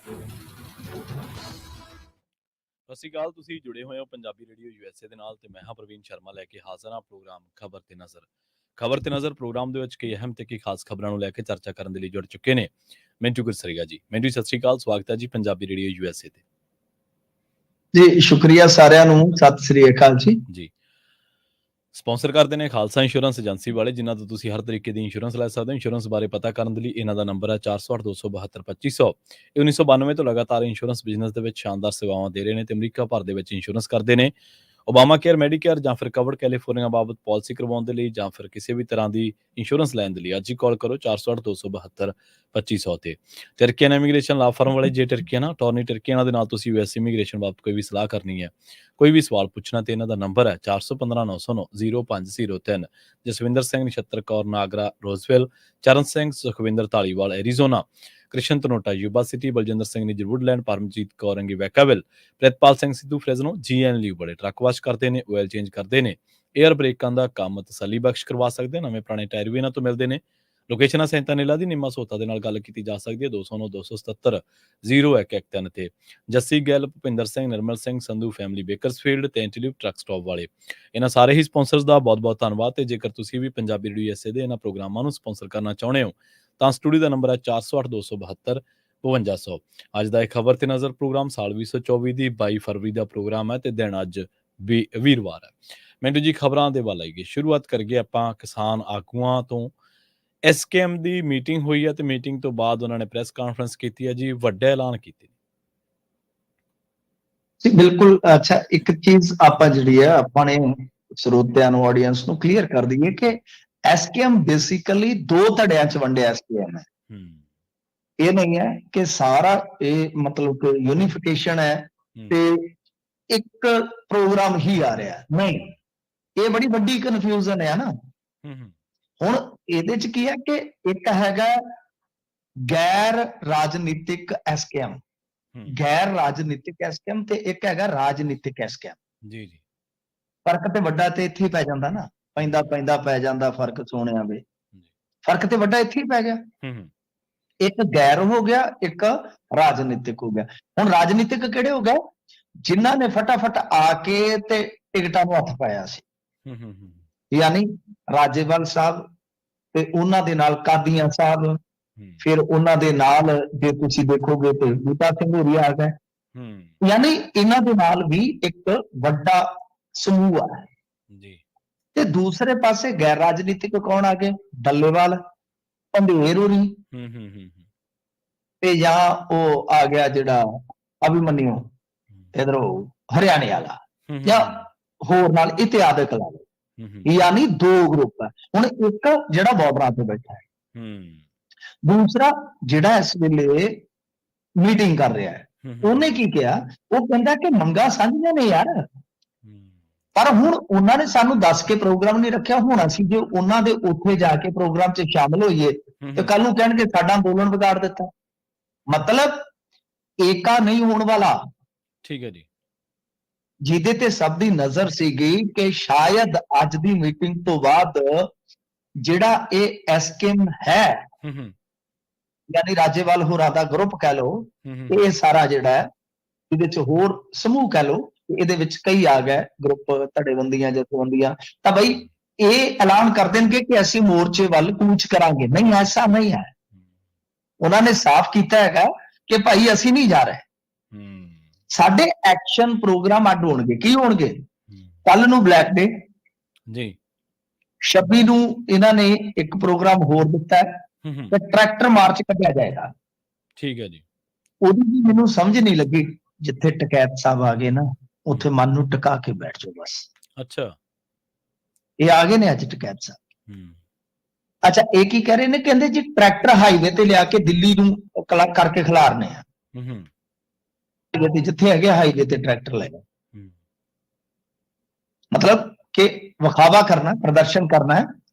ਸਤਿ ਸ਼੍ਰੀ ਅਕਾਲ। ਤੁਸੀਂ ਜੁੜੇ ਹੋਏ ਹੋ ਪੰਜਾਬੀ ਰੇਡੀਓ USA ਦੇ ਨਾਲ ਤੇ ਮੈਂ ਹਾਂ ਪ੍ਰਵੀਨ ਸ਼ਰਮਾ ਲੈ ਕੇ ਹਾਜ਼ਰ ਹਾਂ ਪ੍ਰੋਗਰਾਮ ਖਬਰ ਤੇ ਨਜ਼ਰ। ਖਬਰ ਤੇ ਨਜ਼ਰ ਪ੍ਰੋਗਰਾਮ ਦੇ ਵਿੱਚ ਕਈ ਅਹਿਮ ਤੇ ਕਈ ਖਾਸ ਖਬਰਾਂ ਨੂੰ ਲੈ ਕੇ ਚਰਚਾ ਕਰਨ ਦੇ ਲਈ ਜੁੜ ਚੁੱਕੇ ਨੇ ਮਿੰਟੂ ਗੁਰਸਰੀਆ ਜੀ। ਮਿੰਟੂ ਸਤਿ ਸ਼੍ਰੀ ਅਕਾਲ, ਸਵਾਗਤ ਹੈ ਜੀ ਪੰਜਾਬੀ ਰੇਡੀਓ USA ਤੇ। ਜੀ ਸ਼ੁਕਰੀਆ ਸਾਰਿਆਂ ਨੂੰ, ਸਤਿ ਸ੍ਰੀ ਅਕਾਲ ਜੀ। ਸਪਾਂਸਰ ਕਰਦੇ ਨੇ ਖਾਲਸਾ ਇੰਸ਼ੋਰੈਂਸ ਏਜੰਸੀ ਵਾਲੇ, ਜਿਨ੍ਹਾਂ ਤੋਂ ਤੁਸੀਂ ਹਰ ਤਰੀਕੇ ਦੀ ਇੰਸ਼ੋਰੈਂਸ ਲੈ ਸਕਦੇ ਹੋ। ਇੰਸ਼ੋਰੈਂਸ ਬਾਰੇ ਪਤਾ ਕਰਨ ਦੇ ਲਈ ਇਹਨਾਂ ਦਾ ਨੰਬਰ ਹੈ 408-272-2500। ਇਹ 1992 ਤੋਂ ਲਗਾਤਾਰ ਇੰਸ਼ੋਰੈਂਸ ਬਿਜ਼ਨਸ ਦੇ ਵਿੱਚ ਸ਼ਾਨਦਾਰ ਸੇਵਾਵਾਂ ਦੇ ਰਹੇ ਨੇ ਤੇ ਅਮਰੀਕਾ ਭਰ ਦੇ ਵਿੱਚ ਇੰਸ਼ੋਰੈਂਸ ਕਰਦੇ ਨੇ। ਓਬਾਮਾ ਕੇਅਰ, ਮੈਡੀਕੇਅਰ ਜਾਂ ਫਿਰ ਕਵਰਡ ਕੈਲੀਫੋਰਨੀਆ ਬਾਬਤ ਪਾਲਿਸੀ ਕਰਵਾਉਣ ਦੇ ਲਈ ਜਾਂ ਫਿਰ ਕਿਸੇ ਵੀ ਤਰ੍ਹਾਂ ਦੀ ਇੰਸ਼ੋਰੈਂਸ ਲੈਣ ਦੇ ਲਈ ਅੱਜ ਹੀ ਕਾਲ ਕਰੋ 408-272-2500 ਤੇ। ਟਰਕੀਅਨ ਇਮੀਗ੍ਰੇਸ਼ਨ ਲਾ ਫਰਮ ਵਾਲੇ, ਜੇ ਟਰਕੀਅਨ ਅਟਾਰਨੀ ਟਰਕੀਅਨ ਦੇ ਨਾਲ ਤੁਸੀਂ US ਇਮੀਗ੍ਰੇਸ਼ਨ ਬਾਬਤ ਕੋਈ ਵੀ ਸਲਾਹ ਕਰਨੀ ਹੈ, ਕੋਈ ਵੀ ਸਵਾਲ ਪੁੱਛਣਾ ਤੇ ਇਹਨਾਂ ਦਾ ਨੰਬਰ ਹੈ 4159090503। Jaswinder Singh, Nachhattar Kaur Nagra Roseville, Charan Singh Sukhwinder Dhaliwal Arizona, Krishan Tanota Yuba City, Baljinder Singh Nijjar Woodland, Paramjit Kaur Angi Vacaville, Pritpal Singh Sidhu Fresno, GN ਲਈ ਬੜੇ ਟਰੱਕ ਵਾਸ਼ ਕਰਦੇ ਨੇ, ਆਇਲ ਚੇਂਜ ਕਰਦੇ ਨੇ, ਏਅਰ ਬ੍ਰੇਕਾਂ ਦਾ ਕੰਮ ਤਸੱਲੀ ਬਖਸ਼ ਕਰਵਾ ਸਕਦੇ, ਨਵੇਂ ਪੁਰਾਣੇ ਟਾਇਰ ਵੀ ਇਹਨਾਂ ਤੋਂ ਮਿਲਦੇ ਨੇ। ਲੋਕੇਸ਼ਨਾਂ ਸੈਂਤਾਨੀਲਾ ਦੀ ਨਿੰਮਾ ਸੋਤਾ ਦੇ ਨਾਲ ਗੱਲ ਕੀਤੀ ਜਾ ਸਕਦੀ ਹੈ 209-277-0113 ਤੇ। ਜੱਸੀ ਗਿੱਲ, ਭੁਪਿੰਦਰ ਸਿੰਘ, ਨਿਰਮਲ ਸਿੰਘ ਸੰਧੂ ਫੈਮਿਲੀ ਬੇਕਰਸਫੀਲਡ ਤੇ ਐਂਟੀਲਿਊਬ ਟਰੱਕ ਸਟਾਪ ਵਾਲੇ, ਇਹਨਾਂ ਸਾਰੇ ਹੀ ਸਪਾਂਸਰਸ ਦਾ ਬਹੁਤ-ਬਹੁਤ ਧੰਨਵਾਦ। ਤੇ ਜੇਕਰ ਤੁਸੀਂ ਵੀ ਪੰਜਾਬੀ ਰੇਡੀਓ USA ਦੇ ਇਹਨਾਂ ਪ੍ਰੋਗਰਾਮਾਂ ਨੂੰ ਸਪਾਂਸਰ ਕਰਨਾ ਚਾਹੁੰਦੇ ਹੋ ਤਾਂ ਸਟੂਡੀਓ ਦਾ ਨੰਬਰ ਹੈ 408272-5200। ਅੱਜ ਦਾ ਇਹ ਖਬਰ ਤੇ ਨਜ਼ਰ ਪ੍ਰੋਗਰਾਮ ਸਾਲ 2024 ਦੀ 22 ਫਰਵਰੀ ਦਾ ਪ੍ਰੋਗਰਾਮ ਹੈ ਤੇ ਦਿਨ ਅੱਜ ਵੀਰਵਾਰ ਹੈ। ਮੈਨੂੰ ਜੀ ਖਬਰਾਂ ਦੇ ਵੱਲ ਆਈਏ। ਸ਼ੁਰੂਆਤ ਕਰੀਏ ਆਪਾਂ ਕਿਸਾਨ ਆਗੂਆਂ ਤੋਂ। SKM ਦੀ ਮੀਟਿੰਗ ਹੋਈ ਹੈ ਤੇ ਮੀਟਿੰਗ ਤੋਂ ਬਾਅਦ ਉਹਨਾਂ ਨੇ ਪ੍ਰੈਸ ਕਾਨਫਰੰਸ ਕੀਤੀ ਹੈ ਜੀ, ਵੱਡਾ ਐਲਾਨ ਕੀਤੇ ਜੀ। ਬਿਲਕੁਲ। ਅੱਛਾ, ਇੱਕ ਚੀਜ਼ ਆਪਾਂ ਜਿਹੜੀ ਹੈ ਆਪਣੇ ਸਰੋਤਿਆਂ ਨੂੰ, ਆਡੀਅנס ਨੂੰ ਕਲੀਅਰ ਕਰ ਦਈਏ ਕਿ SKM ਬੇਸਿਕਲੀ ਦੋ ਧੜਿਆਂ 'ਚ ਵੰਡਿਆ SKM ਹੈ। ਇਹ ਨਹੀਂ ਹੈ ਕਿ ਸਾਰਾ ਇਹ ਮਤਲਬ ਕਿ ਯੂਨੀਫਿਕੇਸ਼ਨ ਹੈ ਤੇ ਇੱਕ ਪ੍ਰੋਗਰਾਮ ਹੀ ਆ ਰਿਹਾ, ਨਹੀਂ। ਇਹ ਬੜੀ ਵੱਡੀ ਕਨਫਿਊਜ਼ਨ ਹੈ ਨਾ। ਹੁਣ ਇਹਦੇ 'ਚ ਕੀ ਹੈ ਕਿ ਇੱਕ ਹੈਗਾ ਗੈਰ ਰਾਜਨੀਤਿਕ SKM, ਗੈਰ ਰਾਜਨੀਤਿਕ SKM ਤੇ ਇੱਕ ਹੈਗਾ ਰਾਜਨੀਤਿਕ SKM। ਜੀ ਜੀ। ਫਰਕ ਤੇ ਵੱਡਾ ਤੇ ਇੱਥੇ ਹੀ ਪੈ ਜਾਂਦਾ ਨਾ, ਪੈਂਦਾ ਪੈ ਜਾਂਦਾ ਫਰਕ ਸੋਹਣਿਆ ਵੇ। ਫਰਕ ਤੇ ਵੱਡਾ ਇੱਥੇ ਹੀ ਪੈ ਗਿਆ। ਇੱਕ ਗੈਰ ਹੋ ਗਿਆ, ਇੱਕ ਰਾਜਨੀਤਿਕ ਹੋ ਗਿਆ। ਹੁਣ ਰਾਜਨੀਤਿਕ ਕਿਹੜੇ ਹੋ ਗਏ? ਜਿਨ੍ਹਾਂ ਨੇ ਫਟਾਫਟ ਆ ਕੇ ਤੇ ਟਿਕਟਾਂ ਨੂੰ ਹੱਥ ਪਾਇਆ ਸੀ, ਯਾਨੀ ਰਾਜੇਵਾਲ ਸਾਹਿਬ ਤੇ ਉਹਨਾਂ ਦੇ ਨਾਲ ਕਾਦੀਆਂ ਸਾਹਿਬ, ਫਿਰ ਉਹਨਾਂ ਦੇ ਨਾਲ ਜੇ ਤੁਸੀਂ ਦੇਖੋਗੇ ਤੇ ਬੂਟਾ ਸਿੰਘ ਹੋਰੀ ਆ ਗਏ। ਯਾਨੀ ਇਹਨਾਂ ਦੇ ਨਾਲ ਵੀ ਇੱਕ ਵੱਡਾ ਸਮੂਹ ਆ ਜੀ। ਤੇ ਦੂਸਰੇ ਪਾਸੇ ਗੈਰ ਰਾਜਨੀਤਿਕ ਕੌਣ ਆ ਗਏ? ਡੱਲੇਵਾਲ, ਪੰਧੇਰ ਹੋਰੀ ਤੇ ਜਾਂ ਉਹ ਆ ਗਿਆ ਜਿਹੜਾ ਅਭਿਮਨਿਊ ਇਧਰੋਂ ਹਰਿਆਣੇ ਵਾਲਾ, ਜਾਂ ਹੋਰ ਨਾਲ ਇਤਿਆਦਕ ਲਾ ਲਓ। ਯਾਨੀ ਦੋ ਗਰੁੱਪ ਹੈ। ਹੁਣ ਇੱਕ ਜਿਹੜਾ ਬਾਰਡਰਾਂ ਤੇ ਬੈਠਾ ਹੈ, ਦੂਸਰਾ ਜਿਹੜਾ ਇਸ ਵੇਲੇ ਮੀਟਿੰਗ ਕਰ ਰਿਹਾ ਹੈ। ਉਹਨੇ ਕੀ ਕਿਹਾ? ਉਹ ਕਹਿੰਦਾ ਕਿ ਮੰਗਾਂ ਸਾਂਝੀਆਂ ਨੇ ਯਾਰ, ਪਰ ਹੁਣ ਉਹਨਾਂ ਨੇ ਸਾਨੂੰ ਦੱਸ ਕੇ ਪ੍ਰੋਗਰਾਮ ਨਹੀਂ ਰੱਖਿਆ। ਹੁਣ ਅਸੀਂ ਜੇ ਉਹਨਾਂ ਦੇ ਉੱਥੇ ਜਾ ਕੇ ਪ੍ਰੋਗਰਾਮ 'ਚ ਸ਼ਾਮਲ ਹੋਈਏ ਤੇ ਕੱਲ ਨੂੰ ਕਹਿਣਗੇ ਸਾਡਾ ਅੰਦੋਲਨ ਵਿਗਾੜ ਦਿੱਤਾ। ਮਤਲਬ ਏਕਾ ਨਹੀਂ ਹੋਣ ਵਾਲਾ। ਠੀਕ ਹੈ ਜੀ। ਜਿਹਦੇ ਤੇ ਸਭ ਦੀ ਨਜ਼ਰ ਸੀਗੀ ਕਿ ਸ਼ਾਇਦ ਅੱਜ ਦੀ ਮੀਟਿੰਗ ਤੋਂ ਬਾਅਦ ਜਿਹੜਾ ਇਹ SKM ਹੈ, ਯਾਨੀ ਰਾਜੇਵਾਲ ਹੋਰਾਂ ਦਾ ਗਰੁੱਪ ਕਹਿ ਲਓ, ਇਹ ਸਾਰਾ ਜਿਹੜਾ ਹੈ ਇਹਦੇ 'ਚ ਹੋਰ ਸਮੂਹ ਕਹਿ ਲਓ, ਇਹਦੇ ਵਿੱਚ ਕਈ ਆ ਗਏ ਗਰੁੱਪ, ਧੜੇਬੰਦੀਆਂ, ਜਥੇਬੰਦੀਆਂ, ਤਾਂ ਬਈ ਇਹ ਐਲਾਨ ਕਰ ਦੇਣਗੇ ਕਿ ਅਸੀਂ ਮੋਰਚੇ ਵੱਲ ਕੂਚ ਕਰਾਂਗੇ। ਨਹੀਂ, ਐਸਾ ਨਹੀਂ ਹੈ। ਉਹਨਾਂ ਨੇ ਸਾਫ਼ ਕੀਤਾ ਹੈਗਾ ਕਿ ਭਾਈ ਅਸੀਂ ਨਹੀਂ ਜਾ ਰਹੇ। ਸਾਡੇ ਐਕਸ਼ਨ ਪ੍ਰੋਗਰਾਮ ਅੱਡ ਹੋਣਗੇ। ਕੀ ਹੋਣਗੇ? ਕੱਲ ਨੂੰ ਬਲੈਕ ਡੇ ਜੀ, 26 ਨੂੰ ਇਹਨਾਂ ਨੇ ਇੱਕ ਪ੍ਰੋਗਰਾਮ ਹੋਰ ਦਿੱਤਾ ਹੈ ਤੇ ਟਰੈਕਟਰ ਮਾਰਚ ਕੱਢਿਆ ਜਾਏਗਾ। ਠੀਕ ਹੈ ਜੀ। ਉਹਦੀ ਵੀ ਮੈਨੂੰ ਸਮਝ ਨਹੀਂ ਲੱਗੀ। ਜਿੱਥੇ ਟਕੈਤ ਸਾਹਿਬ ਆ ਗਏ ਨਾ, ਉੱਥੇ ਮਨ ਨੂੰ ਟਿਕਾ ਕੇ ਬੈਠ ਜਾਓ ਬਸ। ਅੱਛਾ, ਇਹ ਆ ਗਏ ਨੇ ਅੱਜ ਟਕੈਤ ਸਾਹਿਬ। ਅੱਛਾ, ਇਹ ਕੀ ਕਹਿ ਰਹੇ ਨੇ? ਕਹਿੰਦੇ ਜੀ ਟਰੈਕਟਰ ਹਾਈਵੇ ਤੇ ਲਿਆ ਕੇ ਦਿੱਲੀ ਨੂੰ ਕਰਕੇ ਖਿਲਾਰਨੇ ਆ। ਜਿੱਥੇ ਹੈਗੇ ਹਾਈਵੇ ਤੇ ਟਰੈਕਟਰ ਲੈ ਗਏ, ਮਤਲਬ ਕਿ ਵਿਖਾਵਾ ਕਰਨਾ, ਪ੍ਰਦਰਸ਼ਨ ਕਰਨਾ ਹੈ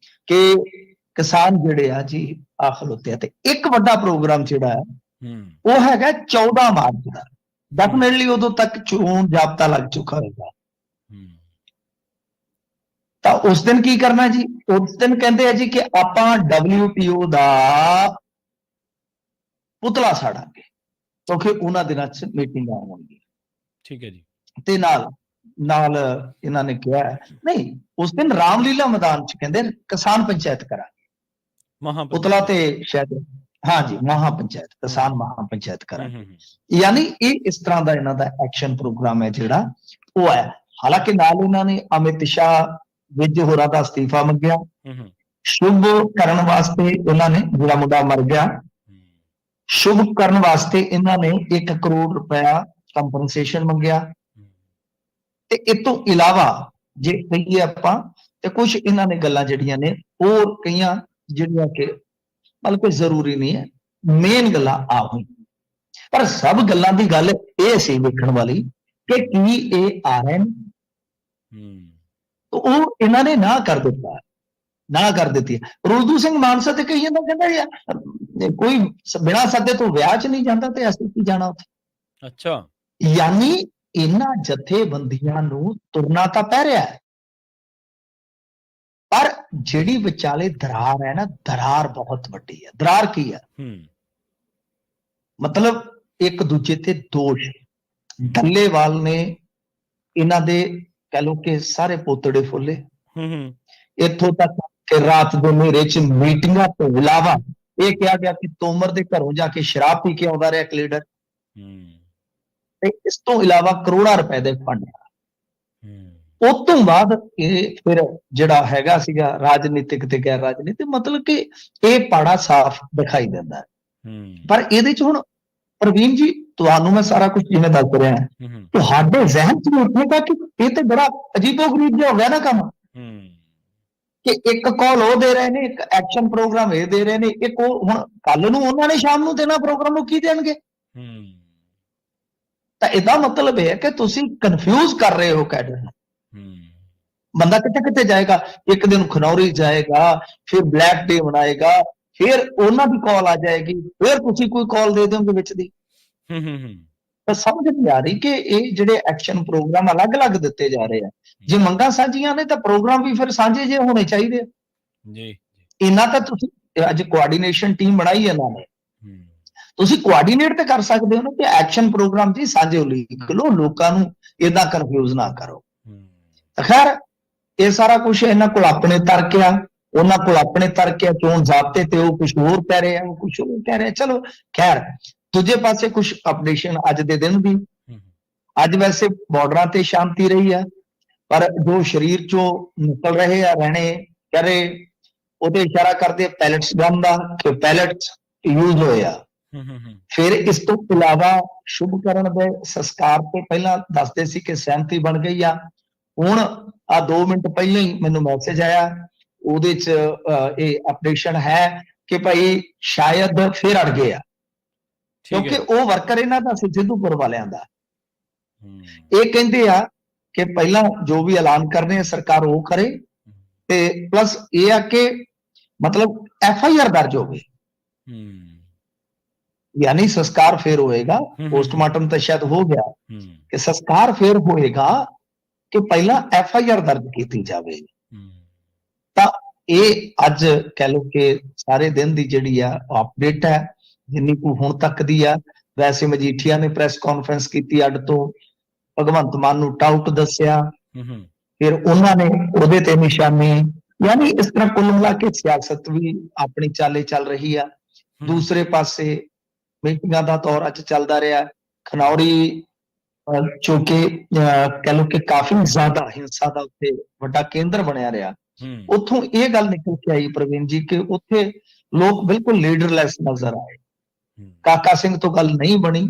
ਕਿ ਕਿਸਾਨ ਜਿਹੜੇ ਆ ਜੀ ਆ ਖਲੋਤੇ ਆ। ਤੇ ਇੱਕ ਵੱਡਾ ਪ੍ਰੋਗਰਾਮ ਜਿਹੜਾ ਹੈ ਉਹ ਹੈਗਾ 14 ਮਾਰਚ ਦਾ। ਡੈਫੀਨੇਟਲੀ ਉਦੋਂ ਤੱਕ ਚੋਣ ਜਾਬਤਾ ਲੱਗ ਚੁੱਕਾ ਹੋਏਗਾ। ਤਾਂ ਉਸ ਦਿਨ ਕੀ ਕਰਨਾ ਜੀ? ਉਸ ਦਿਨ ਕਹਿੰਦੇ ਆ ਜੀ ਕਿ ਆਪਾਂ WTO ਦਾ ਪੁਤਲਾ ਸਾੜਾਂਗੇ। ਕਿਉਂਕਿ ਉਹਨਾਂ ਦਿਨਾਂ 'ਚ ਮੀਟਿੰਗਾਂ ਹੋਣਗੀਆਂ। ਠੀਕ ਹੈ ਜੀ। ਤੇ ਨਾਲ ਇਹਨਾਂ ਨੇ ਕਿਹਾ ਨਹੀਂ, ਉਸ ਦਿਨ ਰਾਮਲੀਲਾ ਮੈਦਾਨ 'ਚ ਕਹਿੰਦੇ ਕਿਸਾਨ ਪੰਚਾਇਤ ਕਰਾਂਗੇ। ਪੁਤਲਾ ਤੇ ਸ਼ਾਇਦ ਹਾਂਜੀ ਮਹਾ ਪੰਚਾਇਤ, ਕਿਸਾਨ ਮਹਾ ਪੰਚਾਇਤ ਕਰਾਂਗੇ। ਯਾਨੀ ਇਹ ਇਸ ਤਰ੍ਹਾਂ ਦਾ ਇਹਨਾਂ ਦਾ ਐਕਸ਼ਨ ਪ੍ਰੋਗਰਾਮ ਹੈ ਜਿਹੜਾ ਉਹ ਹੈ। ਹਾਲਾਂਕਿ ਨਾਲ ਇਹਨਾਂ ਨੇ ਅਮਿਤ ਸ਼ਾਹ ਵਿਜ ਹੋਰਾਂ ਦਾ ਅਸਤੀਫਾ ਮੰਗਿਆ। ਸ਼ੁਭ ਕਰਨ ਵਾਸਤੇ ਇਹਨਾਂ ਨੇ, ਜਿਹੜਾ ਮੁੰਡਾ ਮਰ ਗਿਆ, ਸ਼ੁਭ ਕਰਨ ਵਾਸਤੇ ਇਹਨਾਂ ਨੇ 1 ਕਰੋੜ ਰੁਪਇਆ ਕੰਪਨਸੇਸ਼ਨ ਮੰਗਿਆ। ਤੇ ਇਸ ਤੋਂ ਇਲਾਵਾ ਜੇ ਕਹੀਏ ਆਪਾਂ ਤੇ ਕੁਝ ਇਹਨਾਂ ਨੇ ਗੱਲਾਂ ਜਿਹੜੀਆਂ ਨੇ ਹੋਰ ਕਈਆਂ ਜਿਹੜੀਆਂ ਕਿ ਮਤਲਬ ਕਿ ਜ਼ਰੂਰੀ ਨਹੀਂ ਹੈ, ਮੇਨ ਗੱਲਾਂ ਆ ਹੋਈਆਂ। ਪਰ ਸਭ ਗੱਲਾਂ ਦੀ ਗੱਲ ਇਹ ਸੀ ਵੇਖਣ ਵਾਲੀ ਕਿ ਕੀ ਇਹ ਆ ਰਹੇ ਨੇ। ਉਹ ਇਹਨਾਂ ਨੇ ਨਾ ਕਰ ਦਿੱਤਾ, ਨਾ ਕਰ ਦਿੱਤੀ। ਰੁਲਦੂ ਸਿੰਘ ਮਾਨਸਾ ਤੇ ਕਹੀ ਜਾਂਦਾ, ਕਹਿੰਦਾ ਯਾਰ ਕੋਈ ਬਿਨਾਂ ਸੱਦੇ ਤੋਂ ਵਿਆਹ 'ਚ ਨਹੀਂ ਜਾਂਦਾ ਤੇ ਅਸੀਂ ਕੀ ਜਾਣਾ ਉੱਥੇ। ਅੱਛਾ, ਯਾਨੀ ਇਹਨਾਂ ਜਥੇਬੰਦੀਆਂ ਨੂੰ ਤੁਰਨਾ ਤਾਂ ਪੈ ਰਿਹਾ ਹੈ, ਪਰ ਜਿਹੜੀ ਵਿਚਾਲੇ ਦਰਾਰ ਹੈ ਨਾ, ਦਰਾਰ ਬਹੁਤ ਵੱਡੀ ਹੈ। ਦਰਾਰ ਕੀ ਹੈ? ਮਤਲਬ ਇੱਕ ਦੂਜੇ ਤੇ ਦੋਸ਼। ਡੱਲੇਵਾਲ ਨੇ ਇਹਨਾਂ ਦੇ ਕਹਿ ਲਓ ਕਿ ਸਾਰੇ ਪੋਤੜੇ ਫੁੱਲੇ। ਇੱਥੋਂ ਤੱਕ ਕਿ ਰਾਤ ਦੇ ਹਨੇਰੇ 'ਚ ਮੀਟਿੰਗਾਂ ਤੋਂ ਇਲਾਵਾ ਇਹ ਕਿਹਾ ਗਿਆ ਕਿ ਤੋਮਰ ਦੇ ਘਰੋਂ ਜਾ ਕੇ ਸ਼ਰਾਬ ਪੀ ਕੇ ਆਉਂਦਾ ਰਿਹਾ ਇੱਕ ਲੀਡਰ। ਤੇ ਇਸ ਤੋਂ ਇਲਾਵਾ ਕਰੋੜਾਂ ਰੁਪਏ ਦੇ ਫੰਡ। ਉਸ ਤੋਂ ਬਾਅਦ ਇਹ ਫਿਰ ਜਿਹੜਾ ਹੈਗਾ ਸੀਗਾ ਰਾਜਨੀਤਿਕ ਤੇ ਗੈਰ ਰਾਜਨੀਤਿਕ, ਮਤਲਬ ਕਿ ਇਹ ਪਾੜਾ ਸਾਫ਼ ਦਿਖਾਈ ਦਿੰਦਾ ਹੈ। ਪਰ ਇਹਦੇ 'ਚ ਹੁਣ ਪ੍ਰਵੀਨ ਜੀ ਤੁਹਾਨੂੰ ਮੈਂ ਸਾਰਾ ਕੁਝ ਜਿਵੇਂ ਦੱਸ ਰਿਹਾ, ਤੁਹਾਡੇ ਜ਼ਿਹਨ 'ਚ ਉੱਠੇਗਾ ਕਿ ਇਹ ਤੇ ਬੜਾ ਅਜੀਬੋ-ਗਰੀਬ ਜਿਹਾ ਹੋ ਗਿਆ ਨਾ ਕੰਮ, ਕਿ ਇੱਕ ਕਾਲ ਉਹ ਦੇ ਰਹੇ ਨੇ, ਇੱਕ ਐਕਸ਼ਨ ਪ੍ਰੋਗਰਾਮ ਇਹ ਦੇ ਰਹੇ ਨੇ, ਇੱਕ ਉਹ ਹੁਣ ਕੱਲ ਨੂੰ ਉਹਨਾਂ ਨੇ ਸ਼ਾਮ ਨੂੰ ਦੇਣਾ ਪ੍ਰੋਗਰਾਮ, ਨੂੰ ਕੀ ਦੇਣਗੇ? ਤਾਂ ਇਹਦਾ ਮਤਲਬ ਇਹ ਹੈ ਕਿ ਤੁਸੀਂ ਕਨਫਿਊਜ਼ ਕਰ ਰਹੇ ਹੋ ਕੈਡਰ ਨੂੰ। ਬੰਦਾ ਕਿੱਥੇ ਕਿੱਥੇ ਜਾਏਗਾ, ਇੱਕ ਦਿਨ ਖਨੌਰੀ ਜਾਏਗਾ, ਫਿਰ ਬਲੈਕ ਡੇ ਮਨਾਏਗਾ, ਫਿਰ ਉਹਨਾਂ ਦੀ ਕਾਲ ਆ ਜਾਏਗੀ, ਫਿਰ ਤੁਸੀਂ ਕੋਈ ਕਾਲ ਦੇ ਦਿਓਗੇ ਵਿੱਚ ਦੀ। ਤਾਂ ਸਮਝ ਨਹੀਂ ਆ ਰਹੀ ਕਿ ਇਹ ਜਿਹੜੇ ਐਕਸ਼ਨ ਪ੍ਰੋਗਰਾਮ ਅਲੱਗ-ਅਲੱਗ ਦਿੱਤੇ ਜਾ ਰਹੇ ਆ। ਜੇ ਮੰਗਾਂ ਸਾਂਝੀਆਂ ਨੇ ਤਾਂ ਪ੍ਰੋਗਰਾਮ ਵੀ ਫਿਰ ਸਾਂਝੇ ਜਿਹੇ ਹੋਣੇ ਚਾਹੀਦੇ ਆ ਜੀ। ਇਹਨਾਂ ਤਾਂ ਤੁਸੀਂ ਅੱਜ ਕੋਆਰਡੀਨੇਸ਼ਨ ਟੀਮ ਬਣਾਈ ਇਹਨਾਂ ਨੇ, ਤੁਸੀਂ ਕੋਆਰਡੀਨੇਟ ਤੇ ਕਰ ਸਕਦੇ ਹੋ ਨਾ ਕਿ ਐਕਸ਼ਨ ਪ੍ਰੋਗਰਾਮ ਜੀ ਸਾਂਝੇ ਲਿਖ ਲਓ, ਲੋਕਾਂ ਨੂੰ ਏਦਾਂ ਕਨਫਿਊਜ਼ ਨਾ ਕਰੋ। ਖੈਰ ਇਹ ਸਾਰਾ ਕੁਝ ਇਹਨਾਂ ਕੋਲ ਆਪਣੇ ਤਰਕ ਆ, ਉਹਨਾਂ ਕੋਲ ਆਪਣੇ ਤਰਕ ਆ, ਚੋਣ ਜ਼ਾਬਤੇ ਤੇ ਉਹ ਕੁਝ ਹੋਰ ਕਹਿ ਰਹੇ ਆ, ਉਹ ਕੁਝ ਹੋਰ ਕਹਿ ਰਹੇ। ਚਲੋ ਖੈਰ, ਦੂਜੇ ਪਾਸੇ ਕੁਝ ਅਪਡੇਸ਼ਨ ਅੱਜ ਦੇ ਦਿਨ ਦੀ। ਅੱਜ ਵੈਸੇ ਬਾਰਡਰਾਂ ਤੇ ਸ਼ਾਂਤੀ ਰਹੀ ਆ, ਪਰ ਜੋ ਸਰੀਰ ਚੋਂ ਨਿਕਲ ਰਹੇ ਆ ਰਹਿਣੇ ਕਰੇ ਉਹਦੇ ਇਸ਼ਾਰਾ ਕਰਦੇ ਪੈਲਟਸ ਗਨ ਦਾ, ਕਿ ਪੈਲਟਸ ਯੂਜ਼ ਹੋਏ ਆ। ਫਿਰ ਇਸ ਤੋਂ ਇਲਾਵਾ ਸ਼ੁਭਕਰਨ ਦੇ ਸੰਸਕਾਰ ਤੋਂ ਪਹਿਲਾਂ ਦੱਸਦੇ ਸੀ ਕਿ ਸਹਿਮਤੀ ਬਣ ਗਈ ਆ। ਹੁਣ ਆ 2 ਮਿੰਟ ਪਹਿਲਾਂ ਹੀ ਮੈਨੂੰ ਮੈਸੇਜ ਆਇਆ, ਉਹਦੇ 'ਚ ਇਹ ਅਪਡੇਸ਼ਨ ਹੈ ਕਿ ਭਾਈ ਸ਼ਾਇਦ ਫਿਰ ਅੜ ਗਏ ਆ, ਕਿਉਂਕਿ ਉਹ ਵਰਕਰ ਇਹਨਾਂ ਦਾ ਸੀ ਸਿੱਧੂਪੁਰ ਵਾਲਿਆਂ ਦਾ। ਇਹ ਕਹਿੰਦੇ ਆ ਕਿ ਪਹਿਲਾਂ ਜੋ ਵੀ ਐਲਾਨ ਕਰਨੇ ਆ ਸਰਕਾਰ ਉਹ ਕਰੇ, ਤੇ ਪਲੱਸ ਇਹ ਆ ਕਿ ਮਤਲਬ FIR ਦਰਜ ਹੋਵੇ, ਯਾਨੀ ਸੰਸਕਾਰ ਫੇਰ ਹੋਏਗਾ। ਪੋਸਟਮਾਰਟਮ ਤਾਂ ਸ਼ਾਇਦ ਹੋ ਗਿਆ, ਕਿ ਸੰਸਕਾਰ ਫੇਰ ਹੋਏਗਾ ਕਿ ਪਹਿਲਾਂ FIR ਦਰਜ ਕੀਤੀ ਜਾਵੇ। ਤਾਂ ਇਹ ਅੱਜ ਕਹਿ ਲਓ ਕਿ ਸਾਰੇ ਦਿਨ ਦੀ ਜਿਹੜੀ ਆ ਅਪਡੇਟ ਹੈ, ਜਿੰਨੀ ਕੁ ਹੁਣ ਤੱਕ ਦੀ ਆ। ਵੈਸੇ ਮਜੀਠੀਆ ਨੇ ਪ੍ਰੈਸ ਕਾਨਫਰੰਸ ਕੀਤੀ ਅੱਡ ਤੋਂ, ਭਗਵੰਤ ਮਾਨ ਨੂੰ ਟਾਊਟ ਦੱਸਿਆ, ਫਿਰ ਉਹਨਾਂ ਨੇ ਉਹਦੇ ਤੇ ਨਿਸ਼ਾਨੀ। ਯਾਨੀ ਇਸ ਤਰ੍ਹਾਂ ਕੁੱਲ ਮਿਲਾ ਕੇ ਸਿਆਸਤ ਵੀ ਆਪਣੀ ਚਾਲੇ ਚੱਲ ਰਹੀ ਆ। ਦੂਸਰੇ ਪਾਸੇ ਮੀਟਿੰਗਾਂ ਦਾ ਦੌਰ ਅੱਜ ਚੱਲਦਾ ਰਿਹਾ। ਖਨੌਰੀ ਜੋ ਕਿ ਕਹਿ ਲਓ ਕਿ ਕਾਫੀ ਜ਼ਿਆਦਾ ਹਿੰਸਾ ਦਾ ਉੱਥੇ ਵੱਡਾ ਕੇਂਦਰ ਬਣਿਆ ਰਿਹਾ। ਉੱਥੋਂ ਇਹ ਗੱਲ ਨਿਕਲ ਕੇ ਆਈ ਪ੍ਰਵੀਨ ਜੀ ਕਿ ਉੱਥੇ ਲੋਕ ਬਿਲਕੁਲ ਲੀਡਰਲੈਸ ਨਜ਼ਰ ਆਏ। ਕਾਕਾ ਸਿੰਘ ਤੋਂ ਗੱਲ ਨਹੀਂ ਬਣੀ,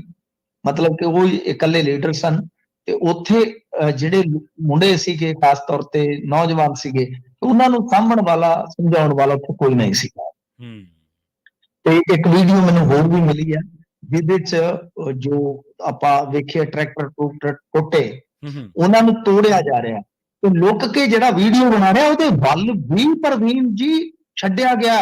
ਮਤਲਬ ਕਿ ਉਹ ਇਕੱਲੇ ਲੀਡਰ ਸਨ, ਤੇ ਉੱਥੇ ਜਿਹੜੇ ਮੁੰਡੇ ਸੀਗੇ ਖਾਸ ਤੌਰ ਤੇ ਨੌਜਵਾਨ ਸੀਗੇ, ਉਹਨਾਂ ਨੂੰ ਸਾਂਭਣ ਵਾਲਾ, ਸਮਝਾਉਣ ਵਾਲਾ ਉੱਥੇ ਕੋਈ ਨਹੀਂ ਸੀਗਾ। ਤੇ ਇੱਕ ਵੀਡੀਓ ਮੈਨੂੰ ਹੋਰ ਵੀ ਮਿਲੀ ਆ, ਜਿਹਦੇ 'ਚ ਜੋ ਆਪਾਂ ਵੇਖਿਆ ਟਰੈਕਟਰ ਟੋਟੇ, ਉਹਨਾਂ ਨੂੰ ਤੋੜਿਆ ਜਾ ਰਿਹਾ, ਤੇ ਲੁੱਕ ਕੇ ਜਿਹੜਾ ਵੀਡੀਓ ਬਣਾ ਰਿਹਾ ਉਹਦੇ ਵੱਲ ਵੀ ਪ੍ਰਵੀਨ ਜੀ ਛੱਡਿਆ ਗਿਆ।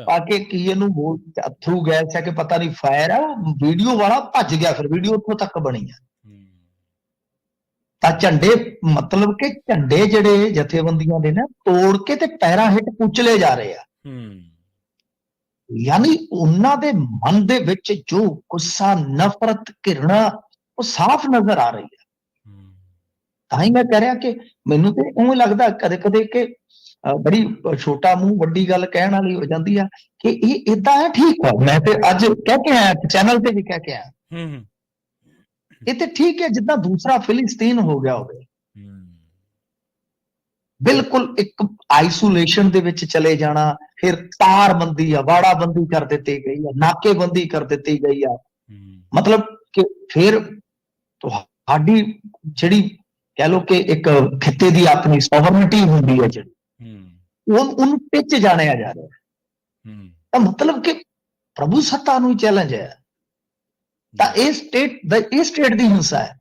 ਆ ਕੇ ਕੀ ਇਹਨੂੰ ਥਰੂ ਗੈਸ ਹੈ ਕਿ ਪਤਾ ਨਹੀਂ ਫਾਇਰ ਆ, ਵੀਡੀਓ ਵਾਲਾ ਭੱਜ ਗਿਆ। ਫਿਰ ਵੀਡੀਓ ਉੱਥੋਂ ਤੱਕ ਬਣੀ ਆ। ਤਾਂ ਝੰਡੇ, ਮਤਲਬ ਕਿ ਝੰਡੇ ਜਿਹੜੇ ਜਥੇਬੰਦੀਆਂ ਦੇ ਨੇ ਤੋੜ ਕੇ ਤੇ ਪੈਰਾਂ ਹੇਠ ਕੁਚਲੇ ਜਾ ਰਹੇ ਆ। ਯਾਨੀ ਉਹਨਾਂ ਦੇ ਮਨ ਦੇ ਵਿੱਚ ਜੋ ਗੁੱਸਾ, ਨਫ਼ਰਤ, ਘਿਰਣਾ ਉਹ ਸਾਫ਼ ਨਜ਼ਰ ਆ ਰਹੀ ਹੈ। ਤਾਂ ਹੀ ਮੈਂ ਕਹਿ ਰਿਹਾ ਕਿ ਮੈਨੂੰ ਤੇ ਉਵੇਂ ਲੱਗਦਾ ਕਦੇ-ਕਦੇ ਕਿ ਬੜੀ ਛੋਟਾ ਮੂੰਹ ਵੱਡੀ ਗੱਲ ਕਹਿਣ ਵਾਲੀ ਹੋ ਜਾਂਦੀ ਆ ਕਿ ਇਹ ਏਦਾਂ ਹੈ, ਠੀਕ ਹੈ। ਮੈਂ ਤੇ ਅੱਜ ਕਹਿ ਕੇ ਆਇਆ, ਚੈਨਲ ਤੇ ਵੀ ਕਹਿ ਕੇ ਆਇਆ, ਇਹ ਤੇ ਠੀਕ ਹੈ ਜਿੱਦਾਂ ਦੂਸਰਾ ਫਿਲਿਸਤੀਨ ਹੋ ਗਿਆ ਹੋਵੇ, ਬਿਲਕੁਲ ਇੱਕ ਆਈਸੋਲੇਸ਼ਨ ਦੇ ਵਿੱਚ ਚਲੇ ਜਾਣਾ, ਫਿਰ ਤਾਰਬੰਦੀ ਆ, ਵਾੜਾਬੰਦੀ ਕਰ ਦਿੱਤੀ ਗਈ ਆ, ਨਾਕੇਬੰਦੀ ਕਰ ਦਿੱਤੀ ਗਈ ਆ, ਮਤਲਬ ਕਿ ਫਿਰ ਤੁਹਾਡੀ ਜਿਹੜੀ ਕਹਿ ਲਓ ਕਿ ਇੱਕ ਖਿੱਤੇ ਦੀ ਆਪਣੀ ਸੋਵਰਨਿਟੀ ਹੁੰਦੀ ਹੈ ਜਿਹੜੀ, ਉਹਨੂੰ ਪਿੱਛੇ ਜਾਣਿਆ ਜਾ ਰਿਹਾ। ਤਾਂ ਮਤਲਬ ਕਿ ਪ੍ਰਭੂ ਸੱਤਾ ਨੂੰ ਚੈਲੰਜ ਹੈ। ਤਾਂ ਇਹ ਸਟੇਟ ਦੀ ਹਿੰਸਾ ਹੈ।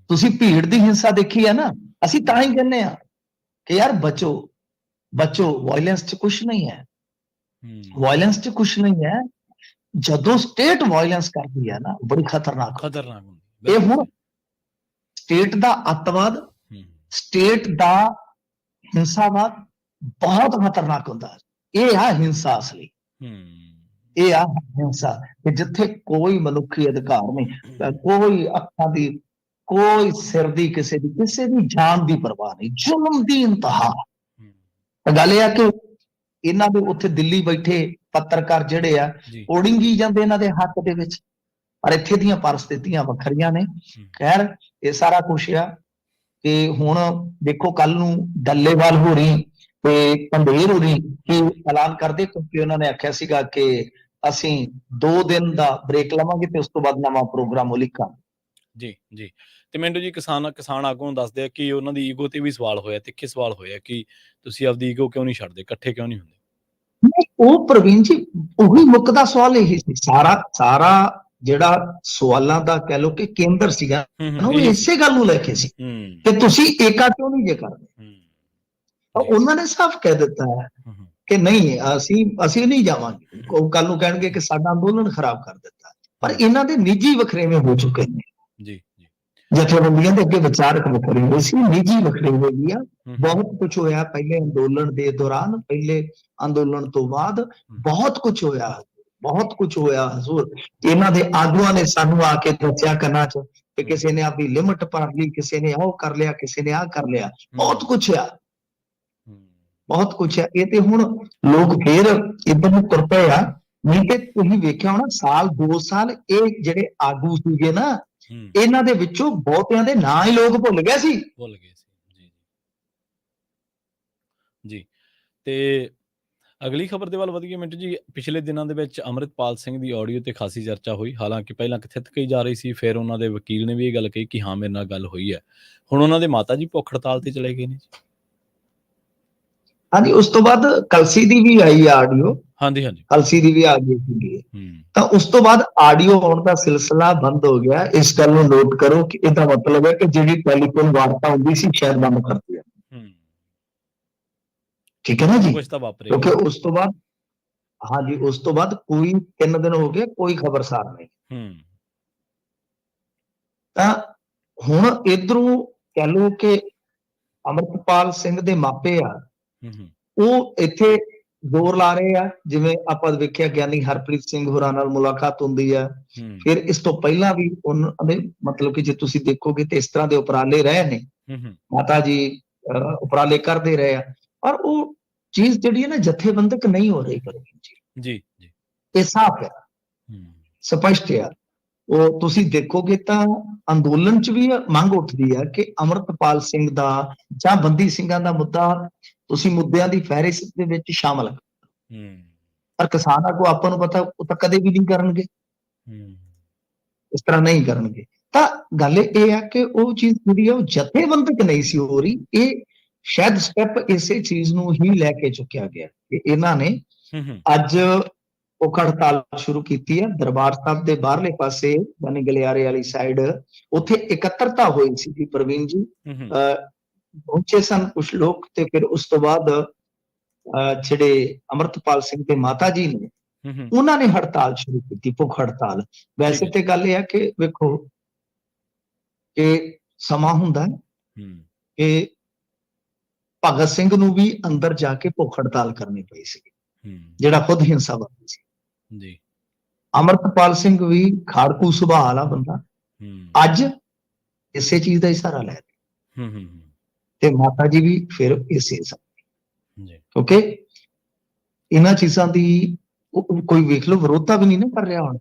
ਤੁਸੀਂ ਭੀੜ ਦੀ ਹਿੰਸਾ ਦੇਖੀ ਹੈ ਨਾ, ਅਸੀਂ ਤਾਂ ਹੀ ਕਹਿੰਦੇ ਆ ਕਿ ਯਾਰ ਬਚੋ, ਵਾਇਲੈਂਸ 'ਚ ਕੁਛ ਨਹੀਂ ਹੈ, ਵਾਇਲੈਂਸ 'ਚ ਕੁਛ ਨਹੀਂ ਹੈ। ਜਦੋਂ ਸਟੇਟ ਵਾਇਲੈਂਸ ਕਰਦੀ ਹੈ ਨਾ, ਬੜੀ ਖਤਰਨਾਕ ਹੁੰਦੀ। ਇਹ ਹੁਣ ਸਟੇਟ ਦਾ ਅੱਤਵਾਦ, ਸਟੇਟ ਦਾ ਹਿੰਸਾਵਾਦ ਬਹੁਤ ਖਤਰਨਾਕ ਹੁੰਦਾ। ਇਹ ਆ ਹਿੰਸਾ ਅਸਲੀ, ਇਹ ਆ ਹਿੰਸਾ ਕਿ ਜਿੱਥੇ ਕੋਈ ਮਨੁੱਖੀ ਅਧਿਕਾਰ ਨਹੀਂ, ਕੋਈ ਅੱਖਾਂ ਦੀ, ਕੋਈ ਸਿਰ ਦੀ, ਕਿਸੇ ਦੀ ਜਾਨ ਦੀ ਪਰਵਾਹ ਨਹੀਂ, ਜ਼ੁਲਮ ਦੀ ਇੰਤਹਾ। ਗੱਲ ਇਹ ਆ ਕਿ ਇਹਨਾਂ ਦੇ ਉੱਥੇ ਦਿੱਲੀ ਬੈਠੇ ਪੱਤਰਕਾਰ ਜਿਹੜੇ ਆ ਉੜਿੰਗੀ ਜਾਂਦੇ ਇਹਨਾਂ ਦੇ ਹੱਕ ਦੇ ਵਿੱਚ, ਪਰ ਇੱਥੇ ਦੀਆਂ ਪਰਿਸਥਿਤੀਆਂ ਵੱਖਰੀਆਂ ਨੇ। ਖੈਰ ਇਹ ਸਾਰਾ ਕੁਛ ਆ ਕਿ ਹੁਣ ਦੇਖੋ ਕੱਲ ਨੂੰ ਡੱਲੇਵਾਲ ਹੋ ਰਹੀ ਤੇ ਪੰਧੇਰ ਹੋ ਰਹੀ ਕੀ ਐਲਾਨ ਕਰਦੇ, ਕਿਉਂਕਿ ਉਹਨਾਂ ਨੇ ਆਖਿਆ ਸੀਗਾ ਕਿ ਅਸੀਂ 2 ਦਿਨ ਦਾ ਬ੍ਰੇਕ ਲਵਾਂਗੇ ਤੇ ਉਸ ਤੋਂ ਬਾਅਦ ਨਵਾਂ ਪ੍ਰੋਗਰਾਮ ਲਿਖਾਂਗੇ। ਜੀ। ਤੇ ਮੈਨੂੰ ਜੀ ਕਿਸਾਨ ਆਗੂ ਨੂੰ ਦੱਸਦੇ ਆ ਕਿ ਉਹਨਾਂ ਦੀ ਈਗੋ ਤੇ ਵੀ ਸਵਾਲ ਹੋਇਆ, ਤਿੱਖੇ ਸਵਾਲ ਹੋਇਆ ਕਿ ਤੁਸੀਂ ਆਪਦੀ ਈਗੋ ਕਿਉਂ ਨਹੀਂ ਛੱਡਦੇ, ਇਕੱਠੇ ਕਿਉਂ ਨਹੀਂ ਹੁੰਦੇ? ਉਹ ਪ੍ਰਵੀਨ ਜੀ ਉਹੀ ਮੁੱਕਦਾ ਸਵਾਲ ਇਹੀ ਸੀ, ਸਾਰਾ ਜਿਹੜਾ ਸਵਾਲਾਂ ਦਾ ਕਹਿ ਲਓ ਕਿ ਕੇਂਦਰ ਸੀਗਾ ਉਹ ਇਸੇ ਗੱਲ ਨੂੰ ਲੈ ਕੇ ਸੀ ਕਿ ਤੁਸੀਂ ਏਕਾ ਕਿਉਂ ਨਹੀਂ ਜੇ ਕਰਦੇ। ਉਹਨਾਂ ਨੇ ਸਾਫ਼ ਕਹਿ ਦਿੱਤਾ ਹੈ ਕਿ ਨਹੀਂ ਅਸੀਂ ਨਹੀਂ ਜਾਵਾਂਗੇ। ਉਹ ਕੱਲ ਨੂੰ ਕਹਿਣਗੇ ਕਿ ਸਾਡਾ ਅੰਦੋਲਨ ਖਰਾਬ ਕਰ ਦਿੱਤਾ, ਪਰ ਇਹਨਾਂ ਦੇ ਨਿੱਜੀ ਵਖਰੇਵੇਂ ਹੋ ਚੁੱਕੇ ਨੇ। ਜਥੇਬੰਦੀਆਂ ਦੇ ਅੱਗੇ ਵਿਚਾਰਕ ਵਖਰੇਵੇਂ ਸੀ, ਨਿੱਜੀ ਵਖਰੇਵੇਂ ਵੀ ਆ। ਬਹੁਤ ਕੁਝ ਹੋਇਆ ਪਹਿਲੇ ਅੰਦੋਲਨ ਦੇ ਦੌਰਾਨ, ਪਹਿਲੇ ਅੰਦੋਲਨ ਤੋਂ ਬਾਅਦ ਬਹੁਤ ਕੁਝ ਹੋਇਆ ਹਜ਼ੂਰ। ਇਹਨਾਂ ਦੇ ਆਗੂਆਂ ਨੇ ਸਾਨੂੰ ਆ ਕੇ ਦੱਸਿਆ ਕੰਨਾਂ 'ਚ ਕਿ ਕਿਸੇ ਨੇ ਆਪਣੀ ਲਿਮਟ ਭਰ ਲਈ, ਕਿਸੇ ਨੇ ਉਹ ਕਰ ਲਿਆ, ਕਿਸੇ ਨੇ ਆਹ ਕਰ ਲਿਆ, ਬਹੁਤ ਕੁਝ ਆ। ਇਹ ਤੇ ਹੁਣ ਲੋਕ ਫੇਰ ਇੱਧਰ ਨੂੰ ਤੁਰ ਪਏ ਆ। ਨਹੀਂ ਤੇ ਤੁਸੀਂ ਵੇਖਿਆ ਹੋਣਾ ਸਾਲ 2 ਸਾਲ ਇਹ ਜਿਹੜੇ ਆਗੂ ਸੀਗੇ ਨਾ, ਇਹਨਾਂ ਦੇ ਵਿੱਚੋਂ ਬਹੁਤਿਆਂ ਦੇ ਨਾਂ ਹੀ ਲੋਕ ਭੁੱਲ ਗਏ ਸੀ। ਜੀ। ਤੇ ਅਗਲੀ ਖਬਰ ਦੇ ਵੱਲ ਵਧੀਏ ਮਿੰਟੂ ਜੀ। ਪਿਛਲੇ ਦਿਨਾਂ ਦੇ ਵਿੱਚ ਅੰਮ੍ਰਿਤਪਾਲ ਸਿੰਘ ਦੀ ਆਡੀਓ ਤੇ ਖਾਸੀ ਚਰਚਾ ਹੋਈ। ਹਾਲਾਂਕਿ ਪਹਿਲਾਂ ਕਥਿਤ ਕਹੀ ਜਾ ਰਹੀ ਸੀ, ਫਿਰ ਉਹਨਾਂ ਦੇ ਵਕੀਲ ਨੇ ਵੀ ਇਹ ਗੱਲ ਕਹੀ ਕਿ ਹਾਂ ਮੇਰੇ ਨਾਲ ਗੱਲ ਹੋਈ ਹੈ। ਹੁਣ ਉਹਨਾਂ ਦੇ ਮਾਤਾ ਜੀ ਭੁੱਖ ਹੜਤਾਲ ਤੇ ਚਲੇ ਗਏ ਨੇ। ਹਾਂਜੀ, ਉਸ ਤੋਂ ਬਾਅਦ ਕਲਸੀ ਦੀ ਵੀ ਆਈ ਆਡੀਓ। ਹਾਂਜੀ ਕਲਸੀ ਦੀ ਵੀ ਆ ਗਈ ਸੀਗੀ। ਤਾਂ ਉਸ ਤੋਂ ਬਾਅਦ ਆਡੀਓ ਆਉਣ ਦਾ ਸਿਲਸਿਲਾ ਬੰਦ ਹੋ ਗਿਆ। ਇਸ ਗੱਲ ਨੂੰ ਨੋਟ ਕਰੋ ਕਿ ਇਹਦਾ ਮਤਲਬ ਹੈ ਕਿ ਜਿਹੜੀ ਟੈਲੀਫੋਨ ਵਾਰਤਾ ਹੁੰਦੀ ਸੀ ਸ਼ਾਇਦ ਬੰਦ ਕਰਤੀ ਹੈ। ਠੀਕ ਹੈ ਨਾ ਜੀ, ਕਿਉਂਕਿ ਉਸ ਤੋਂ ਬਾਅਦ ਉਸ ਤੋਂ ਬਾਅਦ ਕੋਈ 3 ਦਿਨ ਹੋ ਗਏ, ਕੋਈ ਖਬਰਸਾਰ ਨਹੀਂ। ਤਾਂ ਹੁਣ ਇਧਰੋਂ ਕਹਿ ਲਓ ਕਿ ਅੰਮ੍ਰਿਤਪਾਲ ਸਿੰਘ ਦੇ ਮਾਪੇ ਆ, ਉਹ ਇੱਥੇ ਜ਼ੋਰ ਲਾ ਰਹੇ ਆ। ਜਿਵੇਂ ਆਪਾਂ ਵੇਖਿਆ ਗਿਆਨੀ ਹਰਪ੍ਰੀਤ ਸਿੰਘ ਹੋਰਾਂ ਨਾਲ ਮੁਲਾਕਾਤ ਹੁੰਦੀ ਆ, ਫਿਰ ਇਸ ਤੋਂ ਪਹਿਲਾਂ ਵੀ ਉਹਨਾਂ ਦੇ ਮਤਲਬ ਕਿ ਜੇ ਤੁਸੀਂ ਦੇਖੋਗੇ ਤੇ ਇਸ ਤਰ੍ਹਾਂ ਦੇ ਉਪਰਾਲੇ ਰਹੇ ਨੇ, ਮਾਤਾ ਜੀ ਉਪਰਾਲੇ ਕਰਦੇ ਰਹੇ ਆ। ਪਰ ਉਹ ਚੀਜ਼ ਜਿਹੜੀ ਹੈ ਨਾ ਜਥੇਬੰਦਕ ਨਹੀਂ ਹੋ ਰਹੀ ਜੀ। ਇਹ ਸਾਫ਼ ਹੈ, ਸਪਸ਼ਟ ਹੈ। ਉਹ ਤੁਸੀਂ ਦੇਖੋਗੇ ਤਾਂ ਅੰਦੋਲਨ 'ਚ ਵੀ ਮੰਗ ਉੱਠਦੀ ਹੈ ਕਿ ਅੰਮ੍ਰਿਤਪਾਲ ਸਿੰਘ ਦਾ ਜਾਂ ਬੰਦੀ ਸਿੰਘਾਂ ਦਾ ਮੁੱਦਾ ਤੁਸੀਂ ਮੁੱਦਿਆਂ ਦੀ ਫਹਿਰਿਸਤ ਦੇ ਵਿੱਚ ਸ਼ਾਮਲ ਕਰੋ। ਪਰ ਕਿਸਾਨ ਆਗੂ ਆਪਾਂ ਨੂੰ ਪਤਾ ਉਹ ਤਾਂ ਕਦੇ ਵੀ ਨਹੀਂ ਕਰਨਗੇ, ਇਸ ਤਰ੍ਹਾਂ ਨਹੀਂ ਕਰਨਗੇ। ਤਾਂ ਗੱਲ ਇਹ ਹੈ ਕਿ ਉਹ ਚੀਜ਼ ਜਿਹੜੀ ਹੈ ਉਹ ਜਥੇਬੰਦਕ ਨਹੀਂ ਸੀ ਹੋ ਰਹੀ। ਇਹ ਸ਼ਾਇਦ ਸਟੈਪ ਇਸੇ ਚੀਜ਼ ਨੂੰ ਹੀ ਲੈ ਕੇ ਚੁੱਕਿਆ ਗਿਆ ਕਿ ਇਹਨਾਂ ਨੇ ਅੱਜ ਭੁੱਖ ਹੜਤਾਲ ਸ਼ੁਰੂ ਕੀਤੀ ਹੈ। ਦਰਬਾਰ ਸਾਹਿਬ ਦੇ ਬਾਹਰਲੇ ਪਾਸੇ ਯਾਨੀ ਗਲਿਆਰੇ ਵਾਲੀ ਸਾਈਡ ਉੱਥੇ ਇਕੱਤਰਤਾ ਹੋਈ ਸੀ ਪ੍ਰਵੀਨ ਜੀ। ਪਹੁੰਚੇ ਸਨ ਕੁਝ ਲੋਕ ਤੇ ਫਿਰ ਉਸ ਤੋਂ ਬਾਅਦ ਜਿਹੜੇ ਅੰਮ੍ਰਿਤਪਾਲ ਸਿੰਘ ਦੇ ਮਾਤਾ ਜੀ ਨੇ ਉਹਨਾਂ ਨੇ ਹੜਤਾਲ ਸ਼ੁਰੂ ਕੀਤੀ, ਭੁੱਖ ਹੜਤਾਲ। ਵੈਸੇ ਤੇ ਗੱਲ ਇਹ ਹੈ ਕਿ ਵੇਖੋ ਕਿ ਸਮਾਂ ਹੁੰਦਾ ਕਿ ਭਗਤ ਸਿੰਘ ਨੂੰ ਵੀ ਅੰਦਰ ਜਾ ਕੇ ਭੁੱਖ ਹੜਤਾਲ ਕਰਨੀ ਪਈ ਸੀ। ਜਿਹੜਾ ਖੁਦ ਹਿੰਸਾਵਾਦੀ ਸੀ ਜੀ। ਅਮਰਤਪਾਲ ਸਿੰਘ ਵੀ ਖਾੜਕੂ ਸੁਭਾਅ ਵਾਲਾ ਬੰਦਾ ਅੱਜ ਇਸੇ ਚੀਜ਼ ਦਾ ਹੀ ਸਹਾਰਾ ਲੈ ਰਿਹਾ ਤੇ ਮਾਤਾ ਜੀ ਵੀ ਫਿਰ ਇਸੇ ਕਿਉਂਕਿ ਇਹਨਾਂ ਚੀਜ਼ਾਂ ਦੀ ਕੋਈ ਵੇਖ ਲਓ ਵਿਰੋਧਤਾ ਵੀ ਨਹੀਂ ਨਾ ਕਰ ਰਿਹਾ ਹੁਣ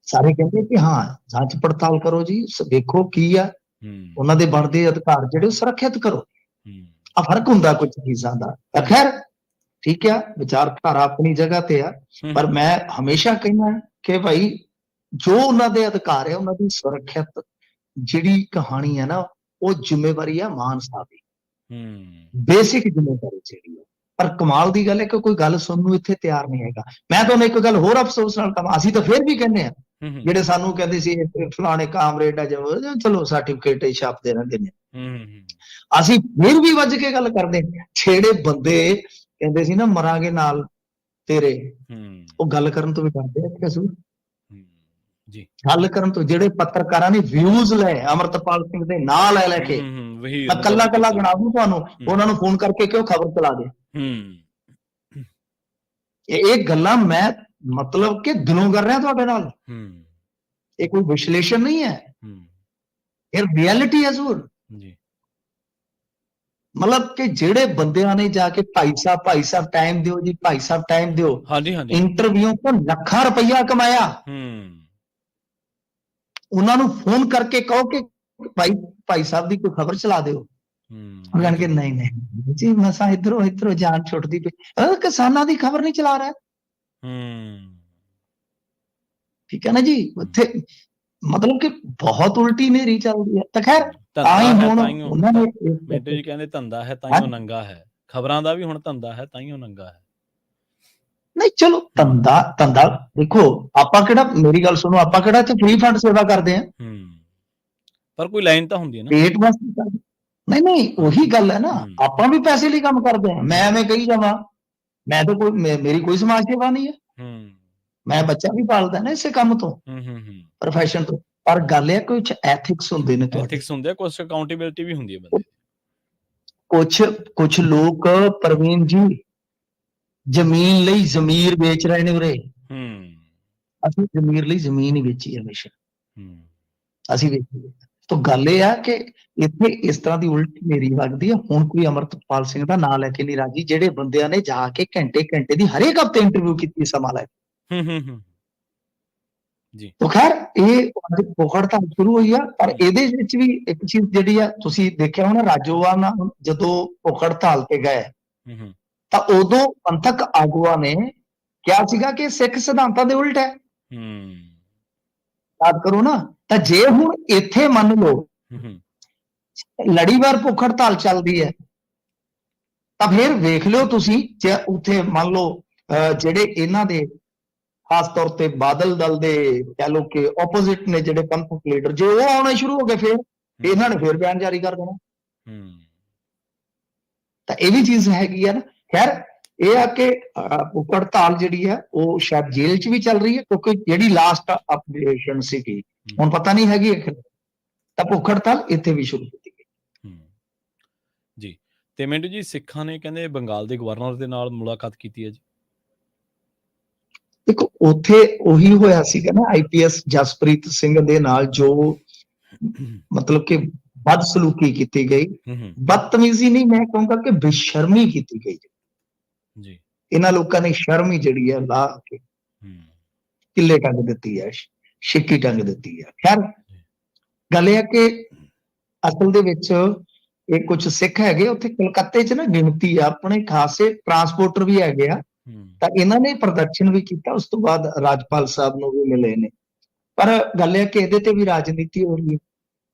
ਸਾਰੇ ਕਹਿੰਦੇ ਕਿ ਹਾਂ ਜਾਂਚ ਪੜਤਾਲ ਕਰੋ ਜੀ ਵੇਖੋ ਕੀ ਆ ਉਹਨਾਂ ਦੇ ਬਣਦੇ ਅਧਿਕਾਰ ਜਿਹੜੇ ਸੁਰੱਖਿਅਤ ਕਰੋ ਆ ਫਰਕ ਹੁੰਦਾ ਕੁਝ ਚੀਜ਼ਾਂ ਦਾ ਖੈਰ ਠੀਕ ਆ ਵਿਚਾਰਧਾਰਾ ਆਪਣੀ ਜਗ੍ਹਾ ਤੇ ਆ ਪਰ ਮੈਂ ਹਮੇਸ਼ਾ ਕਹਿੰਦਾ ਕਿ ਭਾਈ ਜੋ ਉਹਨਾਂ ਦੇ ਅਧਿਕਾਰ ਹੈ ਉਹਨਾਂ ਦੀ ਸੁਰੱਖਿਅਤ ਜਿਹੜੀ ਕਹਾਣੀ ਹੈ ਨਾ ਉਹ ਜ਼ਿੰਮੇਵਾਰੀ ਆ ਮਾਨ ਸਾਹਿਬ ਦੀ ਬੇਸਿਕ ਜ਼ਿੰਮੇਵਾਰੀ ਜਿਹੜੀ ਹੈ ਪਰ ਕਮਾਲ ਦੀ ਗੱਲ ਹੈ ਕਿ ਕੋਈ ਗੱਲ ਸੁਣਨ ਨੂੰ ਇੱਥੇ ਤਿਆਰ ਨਹੀਂ ਹੈਗਾ ਮੈਂ ਤੁਹਾਨੂੰ ਇੱਕ ਗੱਲ ਹੋਰ ਅਫਸੋਸ ਨਾਲ ਕਹਾਂ ਅਸੀਂ ਤਾਂ ਫਿਰ ਵੀ ਕਹਿੰਦੇ ਆ ਜਿਹੜੇ ਸਾਨੂੰ ਕਹਿੰਦੇ ਸੀ ਫਲਾਣੇ ਕਾਮਰੇਡ ਆ ਚਲੋ ਸਰਟੀਫਿਕੇਟ ਛਾਪਦੇ ਰਹਿੰਦੇ ਨੇ ਅਸੀਂ ਫਿਰ ਵੀ ਵੱਜ ਕੇ ਗੱਲ ਕਰਦੇ ਜਿਹੜੇ ਬੰਦੇ ਕਹਿੰਦੇ ਸੀ ਨਾ ਮਰਾਂਗੇ ਨਾਲ ਤੇਰੇ ਉਹ ਗੱਲ ਕਰਨ ਤੋਂ ਵੀ ਡਰਦੇ ਆ ਕਸੂਰ ਜੀ ਗੱਲ ਕਰਨ ਤੋਂ ਜਿਹੜੇ ਪੱਤਰਕਾਰਾਂ ਨੇ ਵਿਊਜ਼ ਲਏ ਅਮਰਤਪਾਲ ਸਿੰਘ ਦੇ ਨਾਂ ਲੈ ਕੇ ਕੱਲਾ ਗਣਾ ਦੂੰ ਤੁਹਾਨੂੰ ਉਹਨਾਂ ਨੂੰ ਫੋਨ ਕਰਕੇ ਕਿਉਂ ਖਬਰ ਚਲਾ ਦੇ ਇਹ ਗੱਲਾਂ ਮੈਂ ਮਤਲਬ ਕਿ ਦਿਲੋਂ ਕਰ ਰਿਹਾ ਤੁਹਾਡੇ ਨਾਲ ਇਹ ਕੋਈ ਵਿਸ਼ਲੇਸ਼ਣ ਨਹੀਂ ਹੈ ਇਹ ਰਿਐਲਿਟੀ ਹੈ ਜ਼ੂਰ ਮਤਲਬ ਕਿ ਜਿਹੜੇ ਬੰਦਿਆਂ ਨੇ ਜਾ ਕੇ ਭਾਈ ਸਾਹਿਬ ਟਾਈਮ ਦਿਓ ਜੀ ਭਾਈ ਸਾਹਿਬ ਟਾਈਮ ਦਿਓ ਇੰਟਰਵਿਊ ਤੋਂ ਲੱਖਾਂ ਰੁਪਈਆ ਕਮਾਇਆ ਉਹਨਾਂ ਨੂੰ ਫੋਨ ਕਰਕੇ ਕਹੋ ਕਿ ਭਾਈ ਸਾਹਿਬ ਦੀ ਕੋਈ ਖਬਰ ਚਲਾ ਦਿਓ ਉਹ ਕਹਿਣਗੇ ਨਹੀਂ ਜੀ ਮਸਾਂ ਇੱਧਰੋਂ ਜਾਨ ਛੁੱਟਦੀ ਪਈ ਕਿਸਾਨਾਂ ਦੀ ਖਬਰ ਨਹੀਂ ਚਲਾ ਰਿਹਾ ਠੀਕ ਹੈ ਨਾ ਜੀ ਉੱਥੇ ਮਤਲਬ ਕਿ ਬਹੁਤ ਉਲਟੀ ਨੇਰੀ ਚੱਲਦੀ ਹੈ ਤਾਂ ਖੈਰ ਆਈ ਹੁਣ ਉਹਨਾਂ ਨੇ ਬੇਟੇ ਜੀ ਕਹਿੰਦੇ ਧੰਦਾ ਹੈ ਤਾਈਓ ਨੰਗਾ ਹੈ ਖਬਰਾਂ ਦਾ ਵੀ ਹੁਣ ਧੰਦਾ ਹੈ ਤਾਈਓ ਨੰਗਾ ਹੈ ਨਹੀਂ ਚਲੋ ਧੰਦਾ ਦੇਖੋ ਆਪਾਂ ਕਿਹੜਾ ਮੇਰੀ ਗੱਲ ਸੁਣੋ ਆਪਾਂ ਕਿਹੜਾ ਇੱਥੇ ਫ੍ਰੀ ਫੰਡ ਸੇਵਾ ਕਰਦੇ ਆ ਪਰ ਕੋਈ ਲਾਈਨ ਤਾਂ ਹੁੰਦੀ ਹੈ ਨਾ ਪੇਟ ਵਾਸਤੇ ਨਹੀਂ ਉਹੀ ਗੱਲ ਹੈ ਨਾ ਆਪਾਂ ਵੀ ਪੈਸੇ ਲਈ ਕੰਮ ਕਰਦੇ ਆ ਮੈਂ ਐਵੇਂ ਕਹੀ ਜਾਵਾਂ ਮੈਂ ਤਾਂ ਮੇਰੀ ਕੋਈ ਸਮਾਜ ਸੇਵਾ ਨਹੀਂ ਹੈ ਮੈਂ ਬੱਚਾ ਵੀ ਪਾਲਦਾ ਨਾ ਇਸੇ ਕੰਮ ਤੋਂ ਪ੍ਰੋਫੈਸ਼ਨ ਤੋਂ ਪਰ ਗੱਲ ਇਹ ਕੁਝ ਐਥਿਕਸ ਹੁੰਦੇ ਨੇ ਐਥਿਕਸ ਹੁੰਦੇ ਆ ਕੁਝ ਅਕਾਊਂਟੇਬਿਲਟੀ ਵੀ ਹੁੰਦੀ ਹੈ ਬੰਦੇ ਕੁਝ ਲੋਕ ਪ੍ਰਵੀਨ ਜੀ ਜ਼ਮੀਨ ਲਈ ਜ਼ਮੀਰ ਵੇਚ ਰਹੇ ਨੇ ਉਰੇ ਅਸੀਂ ਜ਼ਮੀਰ ਲਈ ਜ਼ਮੀਨ ਹੀ ਵੇਚੀ ਹਮੇਸ਼ਾ ਅਸੀਂ ਵੇਚੀ ਤਾਂ ਗੱਲ ਇਹ ਆ ਕਿ ਇੱਥੇ ਇਸ ਤਰ੍ਹਾਂ ਦੀ ਉਲਟੀ ਨੇਰੀ ਵਗਦੀ ਹੈ ਹੁਣ ਕੋਈ ਅਮਰਤਪਾਲ ਸਿੰਘ ਦਾ ਨਾਂ ਲੈ ਕੇ ਨਹੀਂ ਰਾਜੀ ਜਿਹੜੇ ਬੰਦਿਆਂ ਨੇ ਜਾ ਕੇ ਘੰਟੇ ਦੀ ਹਰੇਕ ਹਫ਼ਤੇ ਇੰਟਰਵਿਊ ਕੀਤੀ ਸਮਾਂ ਲੈ ਕੇ ਜੀ ਤਾਂ ਖੈਰ ਇਹ ਭੁੱਖ ਹੜਤਾਲ ਸ਼ੁਰੂ ਹੋਈ ਆ ਪਰ ਇਹਦੇ ਵਿੱਚ ਵੀ ਇੱਕ ਚੀਜ਼ ਜਿਹੜੀ ਆ ਤੁਸੀਂ ਦੇਖਿਆ ਹੋਣਾ ਰਾਜੋਆ ਨਾਲ ਜਦੋਂ ਭੁੱਖ ਹੜਤਾਲ ਤੇ ਗਏ ਤਾਂ ਉਦੋਂ ਪੰਥਕ ਆਗੂਆਂ ਨੇ ਕਿਹਾ ਸੀਗਾ ਕਿ ਸਿੱਖ ਸਿਧਾਂਤਾਂ ਦੇ ਉਲਟ ਹੈ ਯਾਦ ਕਰੋ ਨਾ ਤਾਂ ਜੇ ਹੁਣ ਇੱਥੇ ਮੰਨ ਲਓ ਲੜੀਵਾਰ ਭੁੱਖ ਹੜਤਾਲ ਚੱਲਦੀ ਹੈ ਤਾਂ ਫਿਰ ਵੇਖ ਲਿਓ ਤੁਸੀਂ ਜੇ ਉੱਥੇ ਮੰਨ ਲਓ ਜਿਹੜੇ ਇਹਨਾਂ ਦੇ ਖਾਸ ਤੌਰ ਤੇ ਬਾਦਲ ਦਲ ਦੇ ਕਹਿ ਲਓ ਕਿ ਆਪੋਜ਼ਿਟ ਨੇ ਜਿਹੜੇ ਪੰਥਕ ਲੀਡਰ ਜੇ ਉਹ ਆਉਣੇ ਸ਼ੁਰੂ ਹੋ ਗਏ ਫਿਰ ਇਹਨਾਂ ਨੇ ਫਿਰ ਬਿਆਨ ਜਾਰੀ ਕਰ ਦੇਣਾ ਤਾਂ ਇਹ ਵੀ ਚੀਜ਼ ਹੈਗੀ ਆ ਨਾ ਖੈਰ ਇਹ ਆ ਕਿ ਭੁੱਖ ਹੜਤਾਲ ਜਿਹੜੀ ਹੈ ਉਹ ਸ਼ਾਇਦ ਜੇਲ੍ਹ 'ਚ ਵੀ ਚੱਲ ਰਹੀ ਹੈ ਕਿਉਂਕਿ ਜਿਹੜੀ ਲਾਸਟ ਅਪਡੇਸ਼ਨ ਸੀਗੀ ਹੁਣ ਪਤਾ ਨਹੀਂ ਹੈਗੀ ਤਾਂ ਭੁੱਖ ਹੜਤਾਲ ਇੱਥੇ ਵੀ ਸ਼ੁਰੂ ਕੀਤੀ ਗਈ ਜੀ ਤੇ ਮਿੰਟੂ ਜੀ ਸਿੱਖਾਂ ਨੇ ਕਹਿੰਦੇ ਬੰਗਾਲ ਦੇ ਗਵਰਨਰ ਦੇ ਨਾਲ ਮੁਲਾਕਾਤ ਕੀਤੀ ਹੈ ਜੀ ਦੇਖੋ ਉੱਥੇ ਉਹੀ ਹੋਇਆ ਸੀਗਾ ਨਾ IPS ਜਸਪ੍ਰੀਤ ਸਿੰਘ ਦੇ ਨਾਲ ਜੋ ਮਤਲਬ ਕਿ ਬਦਸਲੂਕੀ ਕੀਤੀ ਗਈ ਬਦਤਮੀਜ਼ੀ ਨਹੀਂ ਮੈਂ ਕਹੂੰਗਾ ਕਿ ਬੇਸ਼ਰਮੀ ਕੀਤੀ ਗਈ ਜੀ ਇਹਨਾਂ ਲੋਕਾਂ ਨੇ ਸ਼ਰਮ ਹੀ ਜਿਹੜੀ ਹੈ ਲਾ ਕੇ ਕਿੱਲੇ ਟੰਗ ਦਿੱਤੀ ਹੈ ਛਿੱਕੀ ਟੰਗ ਦਿੱਤੀ ਹੈ ਖੈਰ ਗੱਲ ਇਹ ਹੈ ਕਿ ਅਸਲ ਦੇ ਵਿੱਚ ਇਹ ਕੁਝ ਸਿੱਖ ਹੈਗੇ ਉੱਥੇ ਕਲਕੱਤੇ 'ਚ ਨਾ ਗਿਣਤੀ ਆ ਆਪਣੇ ਖਾਸੇ ਟਰਾਂਸਪੋਰਟਰ ਵੀ ਹੈਗੇ ਆ ਤਾਂ ਇਹਨਾਂ ਨੇ ਪ੍ਰਦਰਸ਼ਨ ਵੀ ਕੀਤਾ ਉਸ ਤੋਂ ਬਾਅਦ ਰਾਜਪਾਲ ਸਾਹਿਬ ਨੂੰ ਵੀ ਮਿਲੇ ਨੇ ਪਰ ਗੱਲ ਇਹ ਕਿ ਇਹਦੇ ਤੇ ਵੀ ਰਾਜਨੀਤੀ ਹੋ ਰਹੀ ਹੈ